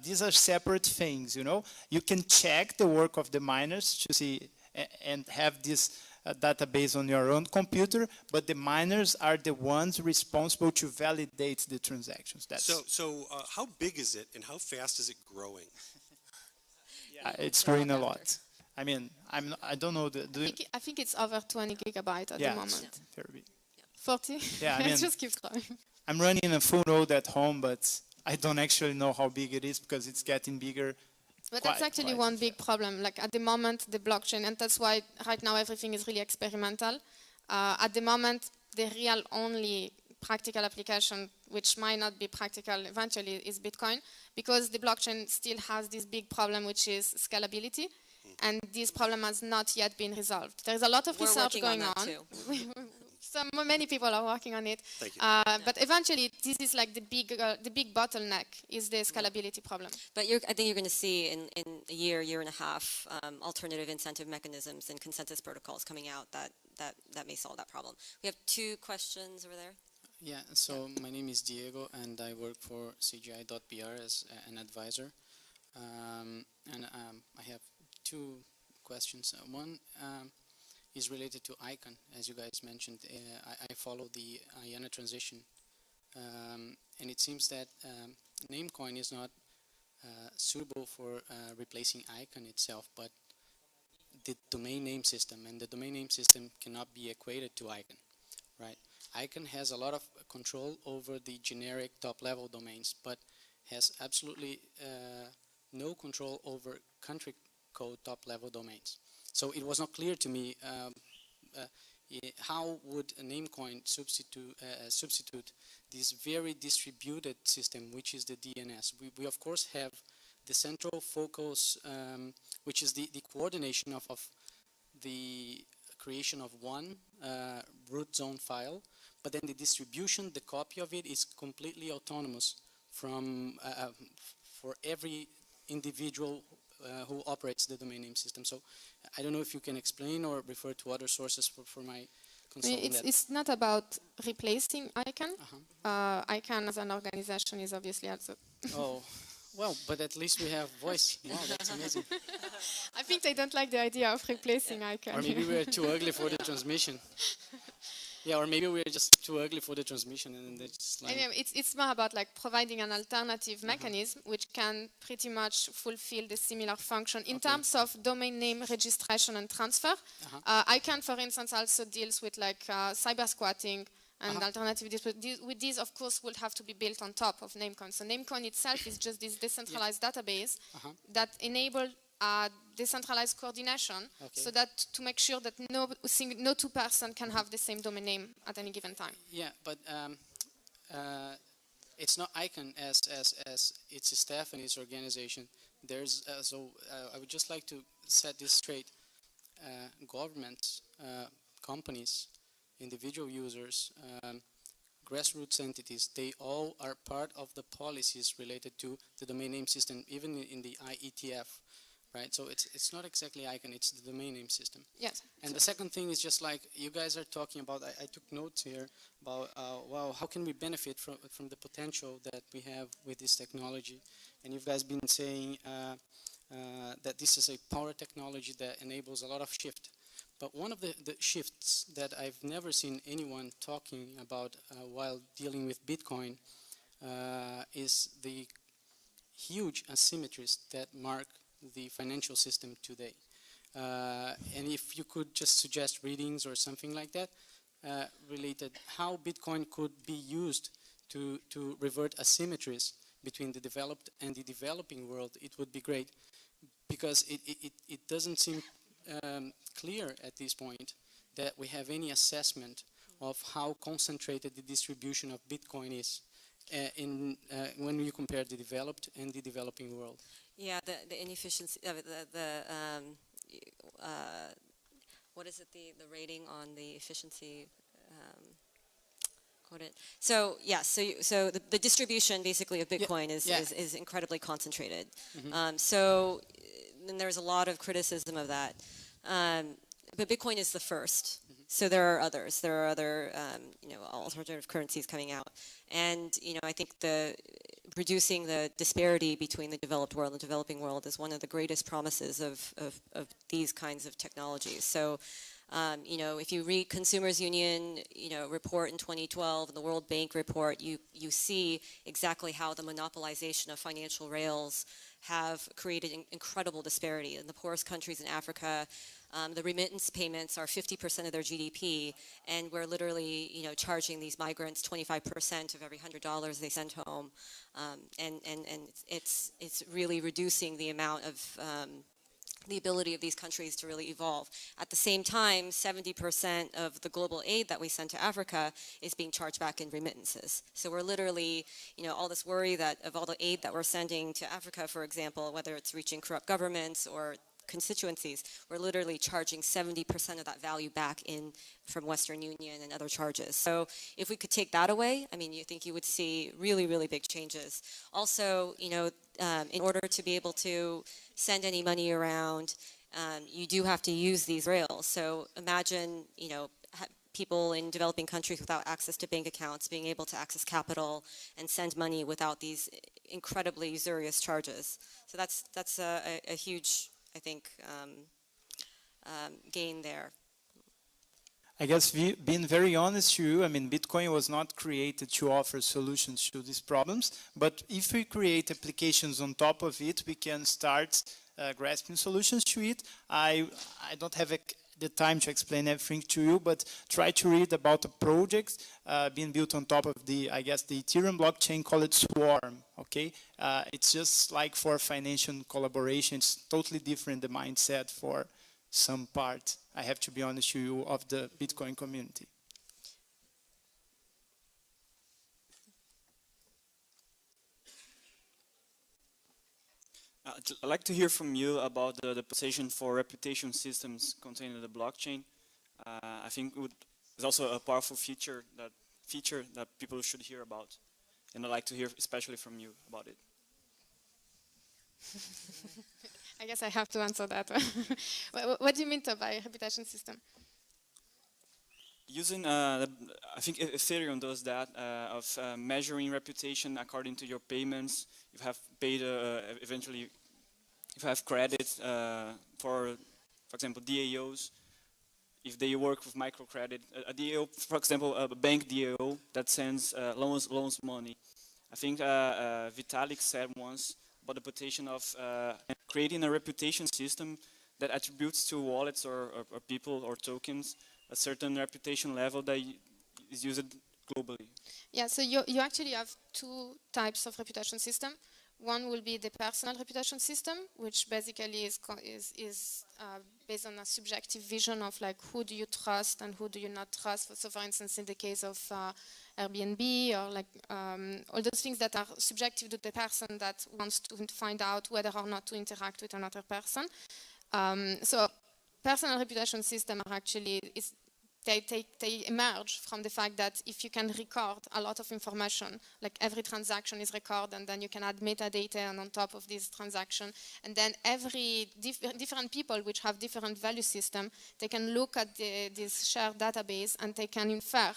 these are separate things, you know. You can check the work of the miners to see and have this database on your own computer, but the miners are the ones responsible to validate the transactions. So how big is it and how fast is it growing? It's growing a lot. I mean, I don't know. I think it's over 20 gigabytes at the moment. It's very big. 40? Yeah, I mean, it just keeps growing. I'm running a full node at home, but I don't actually know how big it is because it's getting bigger. But that's actually one big problem. Like at the moment, the blockchain, and that's why right now everything is really experimental. At the moment, the real only practical application, which might not be practical eventually, is Bitcoin, because the blockchain still has this big problem, which is scalability, and this problem has not yet been resolved. There is a lot of research going on. Many people are working on it. Thank you. But eventually, this is like the big bottleneck is the scalability problem. But I think you're going to see in a year and a half, alternative incentive mechanisms and consensus protocols coming out that may solve that problem. We have 2 questions over there. Yeah, so my name is Diego, and I work for CGI.br as an advisor. I have 2 questions. One is related to ICON. As you guys mentioned, I follow the IANA transition, and it seems that Namecoin is not suitable for replacing ICON itself, but the domain name system, and the domain name system cannot be equated to ICON, right? ICON has a lot of control over the generic top-level domains, but has absolutely no control over country code top-level domains. So it was not clear to me how would a Namecoin substitute this very distributed system, which is the DNS. We of course have the central focus, which is the coordination of the creation of one root zone file, but then the distribution, the copy of it is completely autonomous from for every individual who operates the domain name system. So I don't know if you can explain or refer to other sources for my concern. It's not about replacing ICANN. ICANN as an organization is obviously also... Oh, well, but at least we have voice. Wow, that's amazing. I think they don't like the idea of replacing ICANN. Or maybe we're too ugly for the transmission. Yeah, or maybe we're just too ugly for the transmission, and they're just like... Anyway, it's more about like providing an alternative mechanism which can pretty much fulfill the similar function in terms of domain name registration and transfer. ICANN, for instance, also deals with like cyber squatting and alternative. With these, of course, would have to be built on top of Namecoin. So Namecoin itself is just this decentralized database that enables decentralized coordination, so that to make sure that no 2 persons can have the same domain name at any given time. Yeah, but it's not ICANN as its staff and its organization. There's I would just like to set this straight. Governments, companies, individual users, grassroots entities, they all are part of the policies related to the domain name system, even in the IETF. Right, so it's not exactly ICANN, it's the domain name system. Yes. And the second thing is just like you guys are talking about, I took notes here about, well, how can we benefit from the potential that we have with this technology? And you guys been saying that this is a power technology that enables a lot of shift. But one of the shifts that I've never seen anyone talking about while dealing with Bitcoin is the huge asymmetries that mark the financial system today. And if you could just suggest readings or something like that related how Bitcoin could be used to revert asymmetries between the developed and the developing world, it would be great, because it doesn't seem clear at this point that we have any assessment of how concentrated the distribution of Bitcoin is when you compare the developed and the developing world. Yeah, the inefficiency of what is it, the rating on the efficiency quoted. So yes, so the distribution basically of Bitcoin is incredibly concentrated. So then there's a lot of criticism of that. But Bitcoin is the first. So there are others. There are other alternative currencies coming out, and I think reducing the disparity between the developed world and the developing world is one of the greatest promises of these kinds of technologies. So, if you read Consumers Union, report in 2012 and the World Bank report, you see exactly how the monopolization of financial rails have created incredible disparity. In the poorest countries in Africa, the remittance payments are 50% of their GDP, and we're literally, charging these migrants 25% of every $100 they send home, and it's really reducing the amount of the ability of these countries to really evolve. At the same time, 70% of the global aid that we send to Africa is being charged back in remittances. So we're literally, all this worry that of all the aid that we're sending to Africa, for example, whether it's reaching corrupt governments or constituencies, we're literally charging 70% of that value back in from Western Union and other charges. So if we could take that away, you think you would see really, really big changes. Also, in order to be able to send any money around, you do have to use these rails. So imagine, people in developing countries without access to bank accounts being able to access capital and send money without these incredibly usurious charges. So that's a huge, I think, gain there. I guess being very honest to you, Bitcoin was not created to offer solutions to these problems, but if we create applications on top of it, we can start grasping solutions to it. I don't have the time to explain everything to you, but try to read about a project being built on top of the Ethereum blockchain called Swarm, okay? It's just like for financial collaboration, it's totally different, the mindset for some part, I have to be honest with you, of the Bitcoin community. I'd like to hear from you about the position for reputation systems contained in the blockchain. I think it's also a powerful feature that people should hear about, and I'd like to hear especially from you about it. I guess I have to answer that. What do you mean by reputation system? Using, I think Ethereum does that, of measuring reputation according to your payments. You have paid eventually, if you have credit for example, DAOs, if they work with microcredit, a DAO, for example, a bank DAO that sends loans money. I think Vitalik said once about the potential of creating a reputation system that attributes to wallets or people or tokens a certain reputation level that is used globally. Yeah, so you actually have two types of reputation system. One will be the personal reputation system, which basically is based on a subjective vision of like who do you trust and who do you not trust. So for instance, in the case of Airbnb or like all those things that are subjective to the person that wants to find out whether or not to interact with another person. So personal reputation systems are actually, they emerge from the fact that if you can record a lot of information, like every transaction is recorded, and then you can add metadata and on top of this transaction, and then every different people which have different value system, they can look at this shared database and they can infer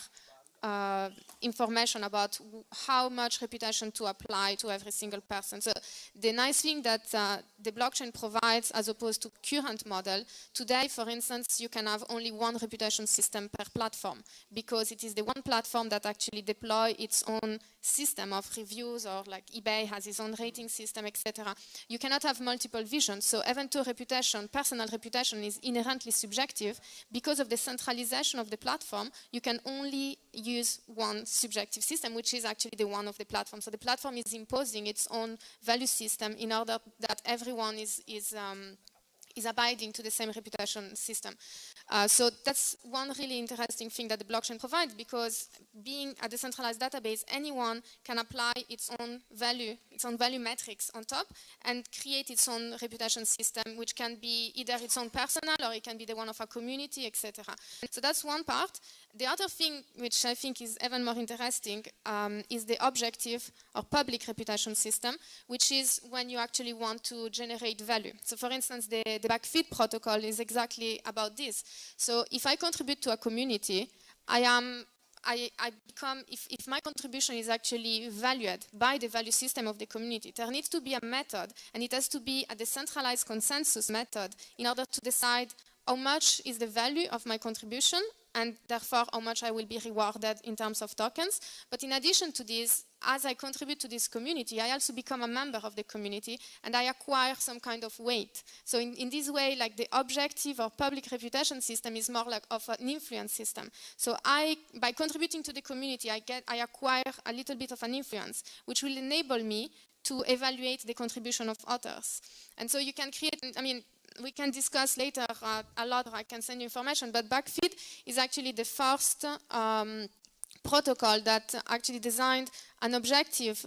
information about how much reputation to apply to every single person. So the nice thing that the blockchain provides, as opposed to current model, today, for instance, you can have only one reputation system per platform, because it is the one platform that actually deploy its own system of reviews, or like eBay has its own rating system, etc. You cannot have multiple visions. So even though reputation, personal reputation, is inherently subjective, because of the centralization of the platform, you can only use one subjective system, which is actually the one of the platform. So the platform is imposing its own value system in order that everyone is abiding to the same reputation system. So that's one really interesting thing that the blockchain provides, because being a decentralized database, anyone can apply its own value metrics on top and create its own reputation system, which can be either its own personal or it can be the one of a community, etc. So that's one part. The other thing, which I think is even more interesting, is the objective or public reputation system, which is when you actually want to generate value. So for instance, the backfeed protocol is exactly about this. So if I contribute to a community, I become, if my contribution is actually valued by the value system of the community, there needs to be a method, and it has to be a decentralized consensus method in order to decide how much is the value of my contribution, and therefore how much I will be rewarded in terms of tokens. But in addition to this, as I contribute to this community, I also become a member of the community, and I acquire some kind of weight. So in this way, like, the objective or public reputation system is more like of an influence system. So by contributing to the community, I acquire a little bit of an influence, which will enable me to evaluate the contribution of others. And so you can create, I mean, we can discuss later a lot, or I can send you information, but Backfeed is actually the first protocol that actually designed an objective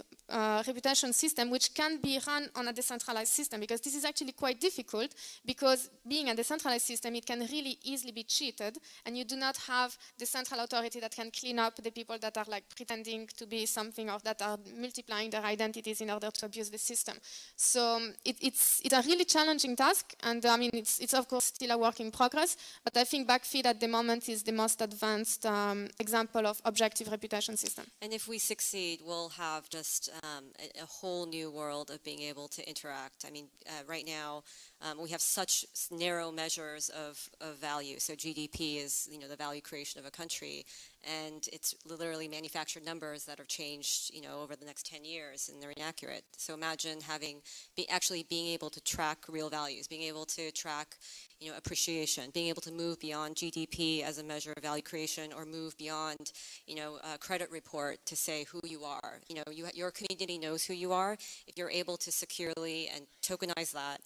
reputation system which can be run on a decentralized system, because this is actually quite difficult, because being a decentralized system, it can really easily be cheated, and you do not have the central authority that can clean up the people that are like pretending to be something, or that are multiplying their identities in order to abuse the system. So it's a really challenging task, and I mean it's of course still a work in progress, but I think Backfeed at the moment is the most advanced example of objective reputation system. And if we succeed, we'll have just a whole new world of being able to interact. I mean, right now we have such narrow measures of value. So GDP is, you know, the value creation of a country, and it's literally manufactured numbers that are changed, you know, over the next 10 years, and they're inaccurate. So imagine actually being able to track real values, being able to track, you know, appreciation, being able to move beyond GDP as a measure of value creation, or move beyond, you know, a credit report to say who you are. You know, your community knows who you are. If you're able to securely and tokenize that,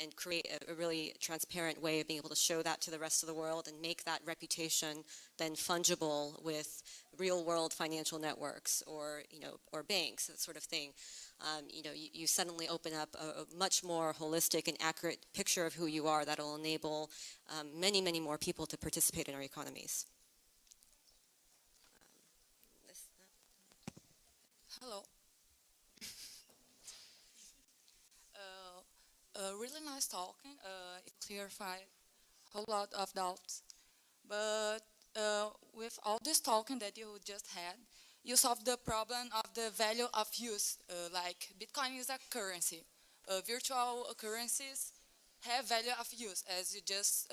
and create a really transparent way of being able to show that to the rest of the world, and make that reputation then fungible with real world financial networks, or, you know, or banks, that sort of thing. You know, you suddenly open up a much more holistic and accurate picture of who you are that will enable many, many more people to participate in our economies. Hello. Really nice talking. It clarified a whole lot of doubts. But with all this talking that you just had, you solved the problem of the value of use. Like Bitcoin is a currency. Virtual currencies have value of use, as you just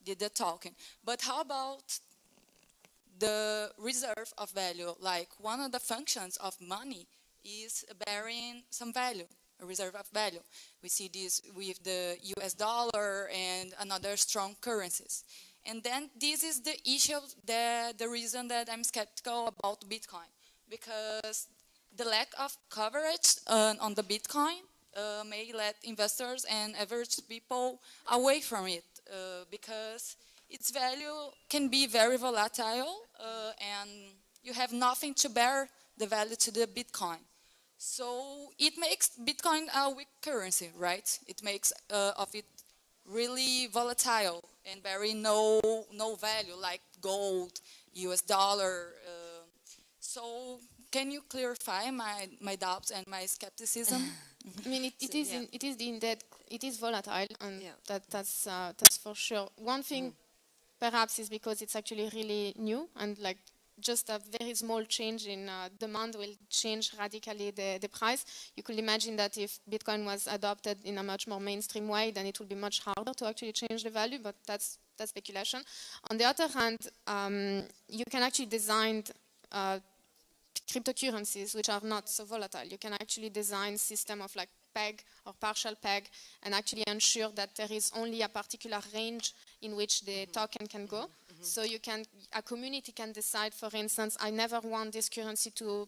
did the talking. But how about the reserve of value? Like, one of the functions of money is bearing some value, a reserve of value. We see this with the US dollar and another strong currencies. And then this is the issue, the reason that I'm skeptical about Bitcoin, because the lack of coverage on the Bitcoin may let investors and average people away from it, because its value can be very volatile, and you have nothing to bear the value to the Bitcoin. So it makes Bitcoin a weak currency, right? It makes of it really volatile and very no value, like gold, US dollar. So can you clarify my doubts and my skepticism? I mean, it is volatile, and that's for sure. One thing perhaps is because it's actually really new, and like just a very small change in demand will change radically the price. You could imagine that if Bitcoin was adopted in a much more mainstream way, then it would be much harder to actually change the value, but that's speculation. On the other hand, you can actually design cryptocurrencies which are not so volatile. You can actually design system of like peg or partial peg and actually ensure that there is only a particular range in which the token can go. So a community can decide, for instance, I never want this currency to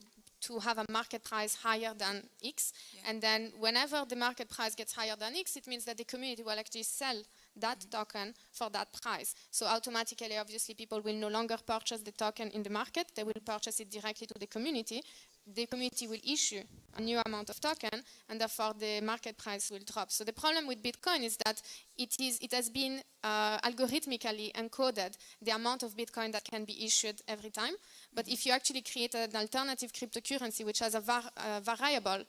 have a market price higher than X. And then whenever the market price gets higher than X, it means that the community will actually sell that token for that price. So automatically, obviously, people will no longer purchase the token in the market. They will purchase it directly to the community. The community will issue a new amount of token, and therefore the market price will drop. So the problem with Bitcoin is that it has been algorithmically encoded the amount of Bitcoin that can be issued every time. But if you actually create an alternative cryptocurrency which has a variable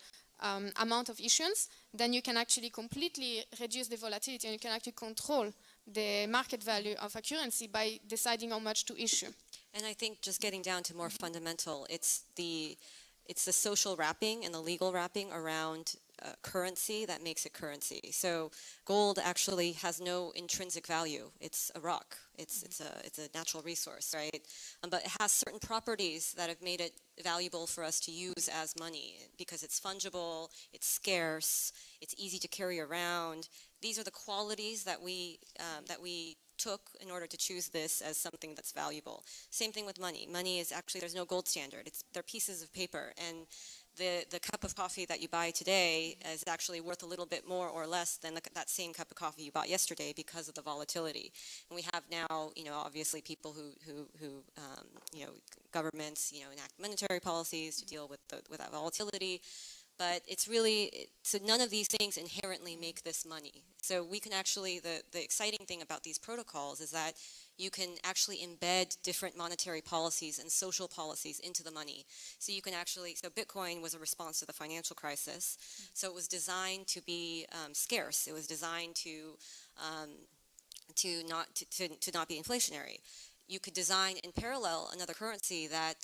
amount of issuance, then you can actually completely reduce the volatility and you can actually control the market value of a currency by deciding how much to issue. And I think just getting down to more fundamental, it's the social wrapping and the legal wrapping around currency that makes it currency. So gold actually has no intrinsic value. It's a rock. It's a natural resource, right? But it has certain properties that have made it valuable for us to use as money because it's fungible, it's scarce, it's easy to carry around. These are the qualities that we took in order to choose this as something that's valuable. Same thing with money. Money is actually, there's no gold standard. They're pieces of paper, and the cup of coffee that you buy today is actually worth a little bit more or less than that same cup of coffee you bought yesterday because of the volatility. And we have now, obviously people who governments, enact monetary policies to deal with that volatility. But it's really, so none of these things inherently make this money. So we can actually, the exciting thing about these protocols is that you can actually embed different monetary policies and social policies into the money. So you can actually, so Bitcoin was a response to the financial crisis. So it was designed to be scarce. It was designed to not be inflationary. You could design in parallel another currency that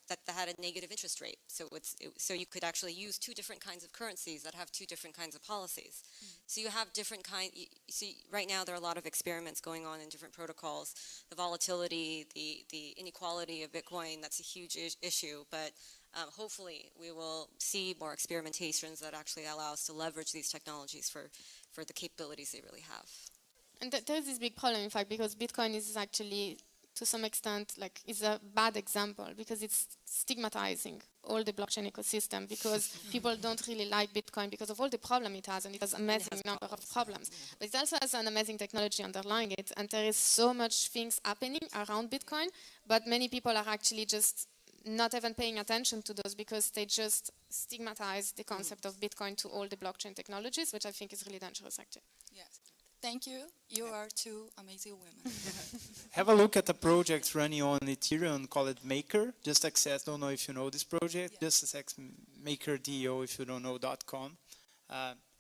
that had a negative interest rate. So you could actually use two different kinds of currencies that have two different kinds of policies. So you have different right now there are a lot of experiments going on in different protocols. The volatility, the inequality of Bitcoin, that's a huge issue. But hopefully we will see more experimentations that actually allow us to leverage these technologies for the capabilities they really have. And there is this big problem, in fact, because Bitcoin is actually, to some extent, is a bad example because it's stigmatizing all the blockchain ecosystem because people don't really like Bitcoin because of all the problem it has, and it has an amazing number of problems. But it also has an amazing technology underlying it, and there is so much things happening around Bitcoin, but many people are actually just not even paying attention to those because they just stigmatize the concept of Bitcoin to all the blockchain technologies, which I think is really dangerous, actually. Yes. Thank you. You are two amazing women. Have a look at the project running on Ethereum called Maker. Just access, don't know if you know this project, just access maker.do if you don't know .com.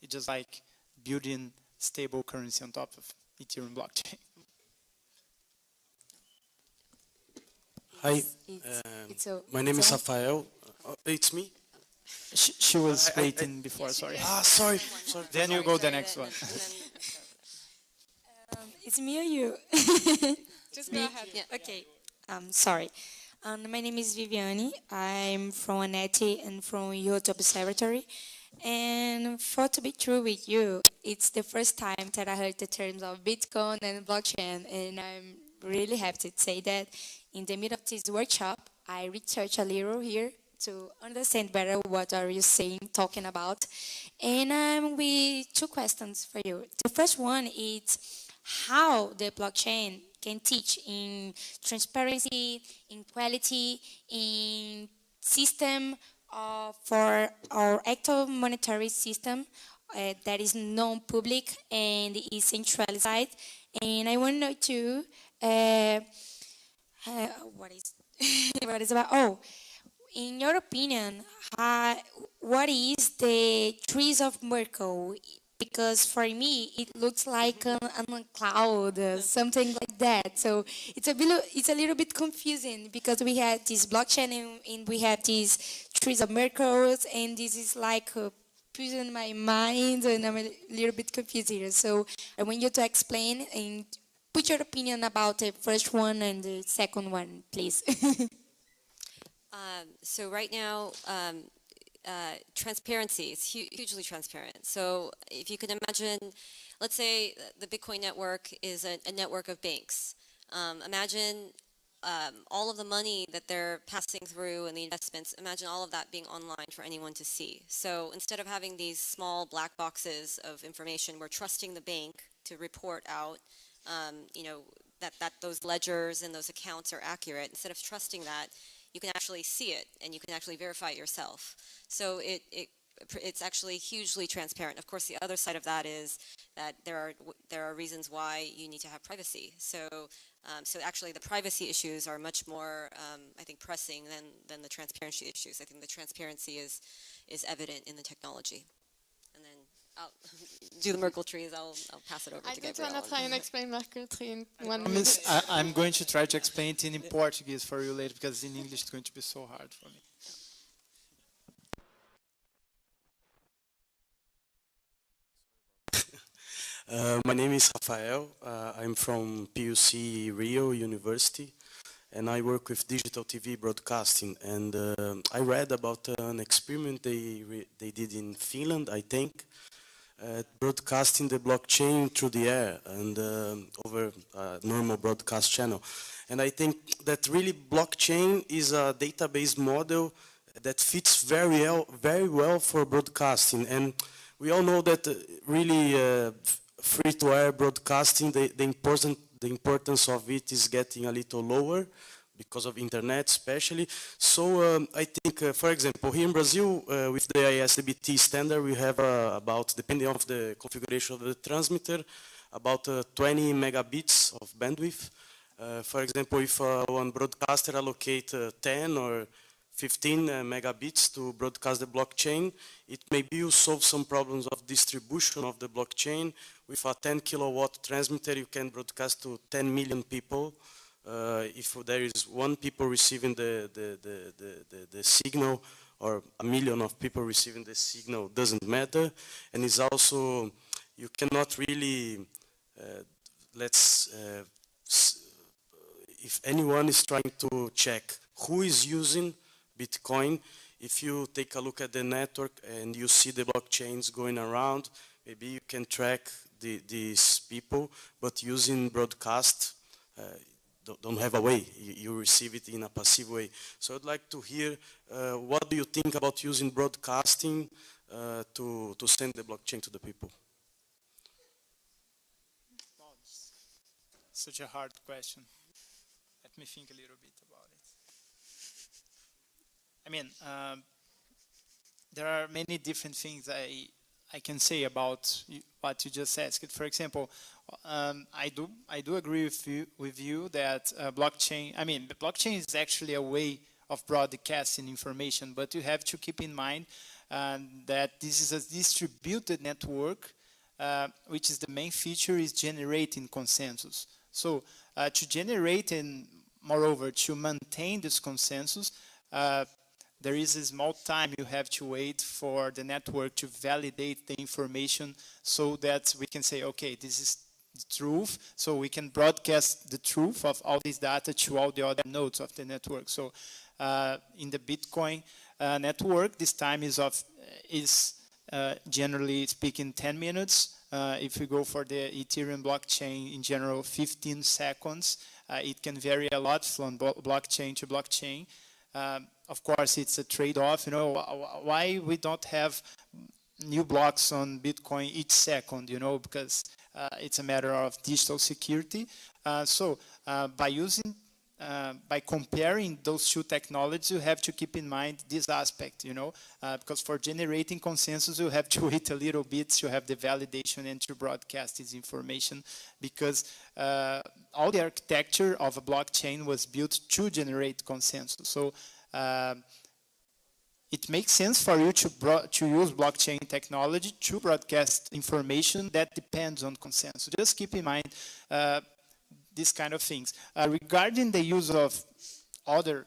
It's just like building stable currency on top of Ethereum blockchain. Hi, my name is Rafael. It's me? She was waiting before, sorry. Sorry. Then you go the next one. It's me or you? Just go ahead. Yeah. Okay. Sorry. My name is Viviane. I'm from ANET and from Youth Observatory. And for to be true with you, it's the first time that I heard the terms of Bitcoin and blockchain, and I'm really happy to say that in the middle of this workshop, I researched a little here to understand better what are you saying, talking about. And with two questions for you. The first one is how the blockchain can teach in transparency, in quality, in system for our actual monetary system that is non-public and is centralized. And I want to know too, what is about, in your opinion, what is the trees of Merkle because for me it looks like a cloud, something like that. So it's a little bit confusing because we have this blockchain and we have these trees of miracles, and this is like in my mind, and I'm a little bit confused here. So I want you to explain and put your opinion about the first one and the second one, please. So right now, transparency is hugely transparent. So if you can imagine, let's say the Bitcoin network is a network of banks. Imagine all of the money that they're passing through and the investments, imagine all of that being online for anyone to see. So instead of having these small black boxes of information, we're trusting the bank to report out, you know, that those ledgers and those accounts are accurate. Instead of trusting that, you can actually see it and you can actually verify it yourself. So it's actually hugely transparent. Of course, the other side of that is that there are reasons why you need to have privacy. So actually the privacy issues are much more, I think, pressing than the transparency issues. I think the transparency is evident in the technology. And then I'll do the Merkle trees. I'll pass it over to Gabriel. I don't want to try and explain Merkle tree in 1 minute. I'm going to try to explain it in Portuguese for you later, because in English it's going to be so hard for me. My name is Rafael. I'm from PUC Rio University, and I work with digital TV broadcasting. And I read about an experiment they did in Finland, I think, broadcasting the blockchain through the air and over a normal broadcast channel. And I think that really blockchain is a database model that fits very well for broadcasting. And we all know that really free-to-air broadcasting, the importance of it is getting a little lower because of internet especially. So I think, for example, here in Brazil, with the ISDBT standard, we have about, depending on the configuration of the transmitter, about 20 megabits of bandwidth. For example, if one broadcaster allocate 10 or 15 megabits to broadcast the blockchain, it maybe will solve some problems of distribution of the blockchain. With a 10 kilowatt transmitter, you can broadcast to 10 million people. If there is one people receiving the signal, or a million of people receiving the signal, doesn't matter. And it's also, you cannot really, if anyone is trying to check who is using Bitcoin, if you take a look at the network and you see the blockchains going around, maybe you can track these people, but using broadcast, don't have a way. You receive it in a passive way. So I'd like to hear, what do you think about using broadcasting to send the blockchain to the people? Such a hard question. Let me think a little bit about it. I mean, there are many different things I can say about what you just asked. For example, I do agree with you that blockchain. I mean, blockchain is actually a way of broadcasting information, but you have to keep in mind that this is a distributed network, which is the main feature is generating consensus. So to generate and moreover to maintain this consensus, there is a small time you have to wait for the network to validate the information so that we can say, okay, this is the truth. So we can broadcast the truth of all this data to all the other nodes of the network. So in the Bitcoin network, this time is generally speaking 10 minutes. If we go for the Ethereum blockchain, in general, 15 seconds. It can vary a lot from blockchain to blockchain. Of course, it's a trade-off. You know, why we don't have new blocks on Bitcoin each second? You know, because it's a matter of digital security. By comparing those two technologies, you have to keep in mind this aspect. You know, because for generating consensus, you have to wait a little bit to have the validation and to broadcast this information, because all the architecture of a blockchain was built to generate consensus. So it makes sense for you to use blockchain technology to broadcast information that depends on consensus. So just keep in mind these kind of things. Regarding the use of other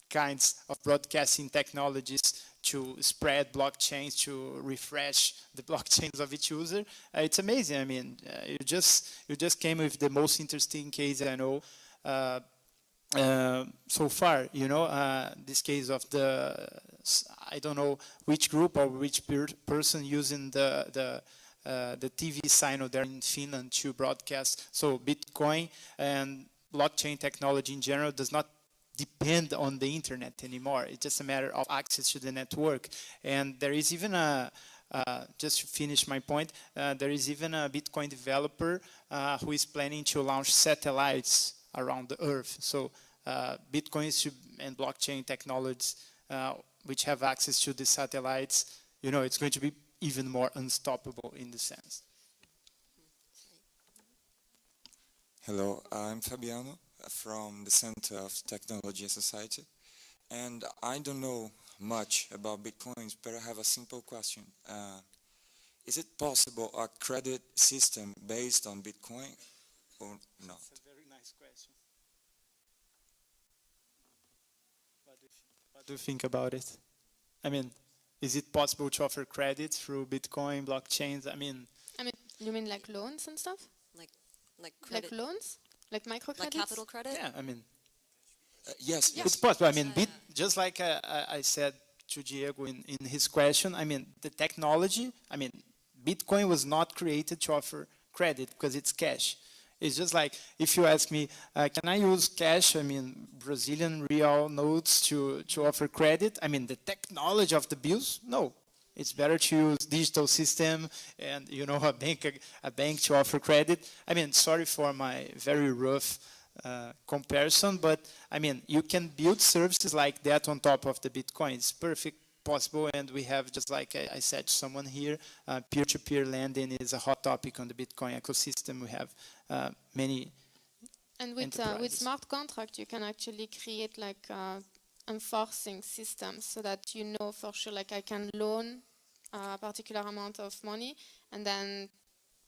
kinds of broadcasting technologies to spread blockchains, to refresh the blockchains of each user, it's amazing. I mean, you just came with the most interesting case I know so far. You know, this case of the, I don't know which group or which person using the TV signal there in Finland to broadcast. So Bitcoin and blockchain technology in general does not depend on the internet anymore. It's just a matter of access to the network. And there is even a, just to finish my point, there is even a Bitcoin developer who is planning to launch satellites around the Earth. So Bitcoins and blockchain technologies which have access to the satellites, you know, it's going to be even more unstoppable in the sense. Hello, I'm Fabiano from the Center of Technology Society, and I don't know much about Bitcoins, but I have a simple question. Is it possible a credit system based on Bitcoin or not? That's a very nice question. What do you think about it? I mean, is it possible to offer credit through Bitcoin, blockchains? I mean, you mean like loans and stuff? Like credit? Like loans? Like microcredits? Like capital credit? yeah, I mean, yes, it's possible. I mean, just like I said to Diego in his question, I mean, the technology, I mean, Bitcoin was not created to offer credit because it's cash. It's just like if you ask me, can I use cash, I mean, Brazilian real notes to offer credit? I mean, the technology of the bills? No. It's better to use digital system and, you know, a bank to offer credit. I mean, sorry for my very rough comparison, but I mean, you can build services like that on top of the Bitcoin. It's perfect possible, and we have, just like I said to someone here, peer-to-peer lending is a hot topic on the Bitcoin ecosystem. We have many and with smart contract, you can actually create like enforcing systems so that you know for sure, like I can loan a particular amount of money, and then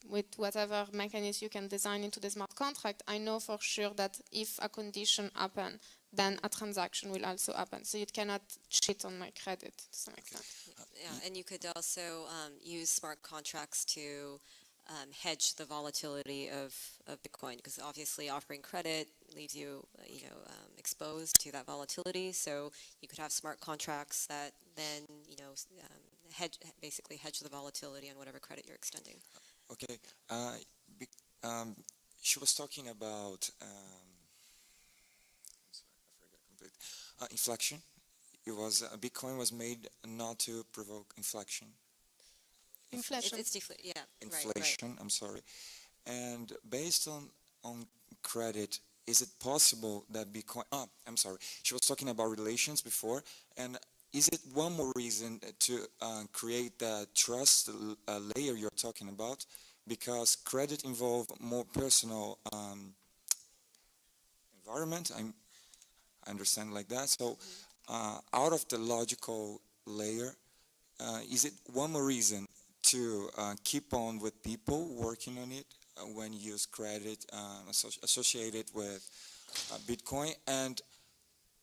with whatever mechanism you can design into the smart contract, I know for sure that if a condition happens, then a transaction will also happen. So you cannot cheat on my credit to some extent. Yeah, and you could also use smart contracts to hedge the volatility of Bitcoin, because obviously offering credit leaves you, exposed to that volatility. So you could have smart contracts that then, basically hedge the volatility on whatever credit you're extending. Okay. She was talking about inflection. It was Bitcoin was made not to provoke inflection. Inflation. Inflation. Right. I'm sorry. And based on credit, is it possible that Bitcoin? I'm sorry. She was talking about relations before, and is it one more reason to create the trust layer you're talking about? Because credit involves more personal environment. I understand like that. So out of the logical layer, is it one more reason to keep on with people working on it when you use credit associated with Bitcoin? And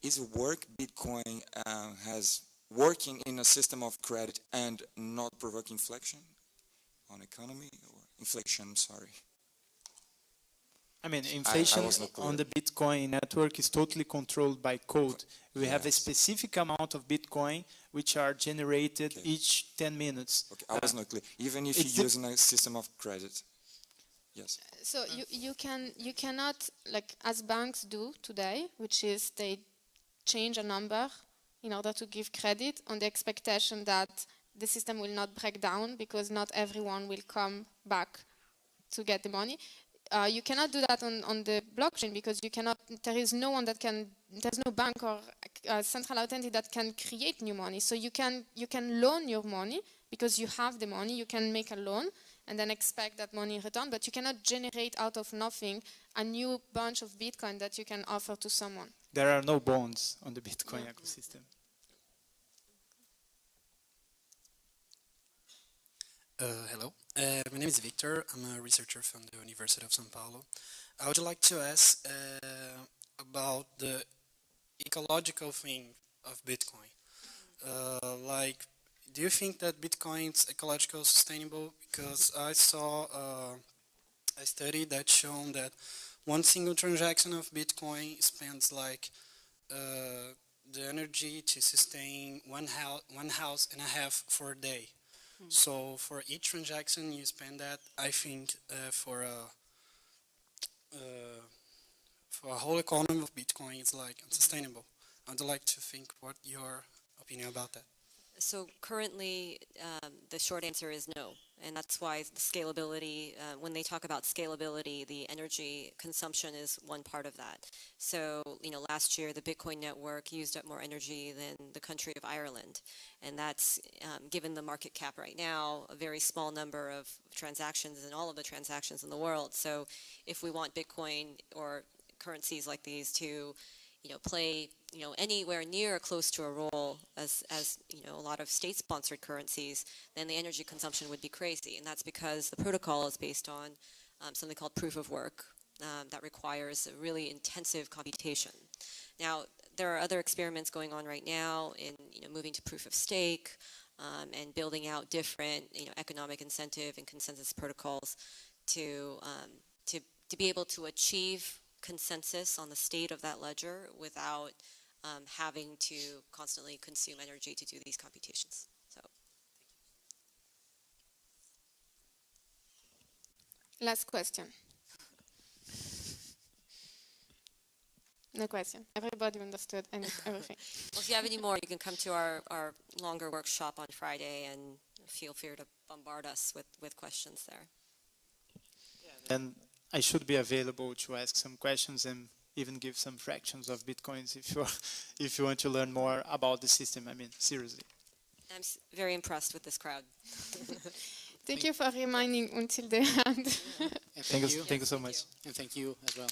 is it Bitcoin has working in a system of credit and not provoking inflection on economy or inflation? I'm sorry. I mean, inflation on the Bitcoin network is totally controlled by code. We have a specific amount of Bitcoin which are generated each 10 minutes. Okay, I was not clear. Even if you're using a system of credit. Yes. So you cannot, like as banks do today, which is they change a number in order to give credit on the expectation that the system will not break down because not everyone will come back to get the money. You cannot do that on the blockchain because you cannot. There is no one that can. There's no bank or central authority that can create new money. So you can loan your money because you have the money. You can make a loan and then expect that money return, but you cannot generate out of nothing a new bunch of Bitcoin that you can offer to someone. There are no bonds on the Bitcoin ecosystem. Hello, my name is Victor. I'm a researcher from the University of São Paulo. I would like to ask about the ecological thing of Bitcoin. Like, do you think that Bitcoin's ecological sustainable? Because I saw a study that shown that one single transaction of Bitcoin spends like the energy to sustain one house and a half for a day. So for each transaction you spend that, I think for a whole economy of Bitcoin it's like unsustainable. I'd like to think what your opinion about that. So currently, the short answer is no, and that's why the scalability, when they talk about scalability, the energy consumption is one part of that. So, last year the Bitcoin network used up more energy than the country of Ireland, and that's, given the market cap right now, a very small number of transactions in all of the transactions in the world. So if we want Bitcoin or currencies like these to play, anywhere near close to a role as a lot of state-sponsored currencies, then the energy consumption would be crazy. And that's because the protocol is based on something called proof of work that requires a really intensive computation. Now, there are other experiments going on right now in moving to proof of stake and building out different economic incentive and consensus protocols to be able to achieve consensus on the state of that ledger without having to constantly consume energy to do these computations. So, last question. No question. Everybody understood everything. Well, if you have any more, you can come to our longer workshop on Friday and feel free to bombard us with questions there. And I should be available to ask some questions and even give some fractions of Bitcoins if you want to learn more about the system. I mean, seriously. I'm very impressed with this crowd. Thank you for reminding until the end. Thank you so much. And thank you as well.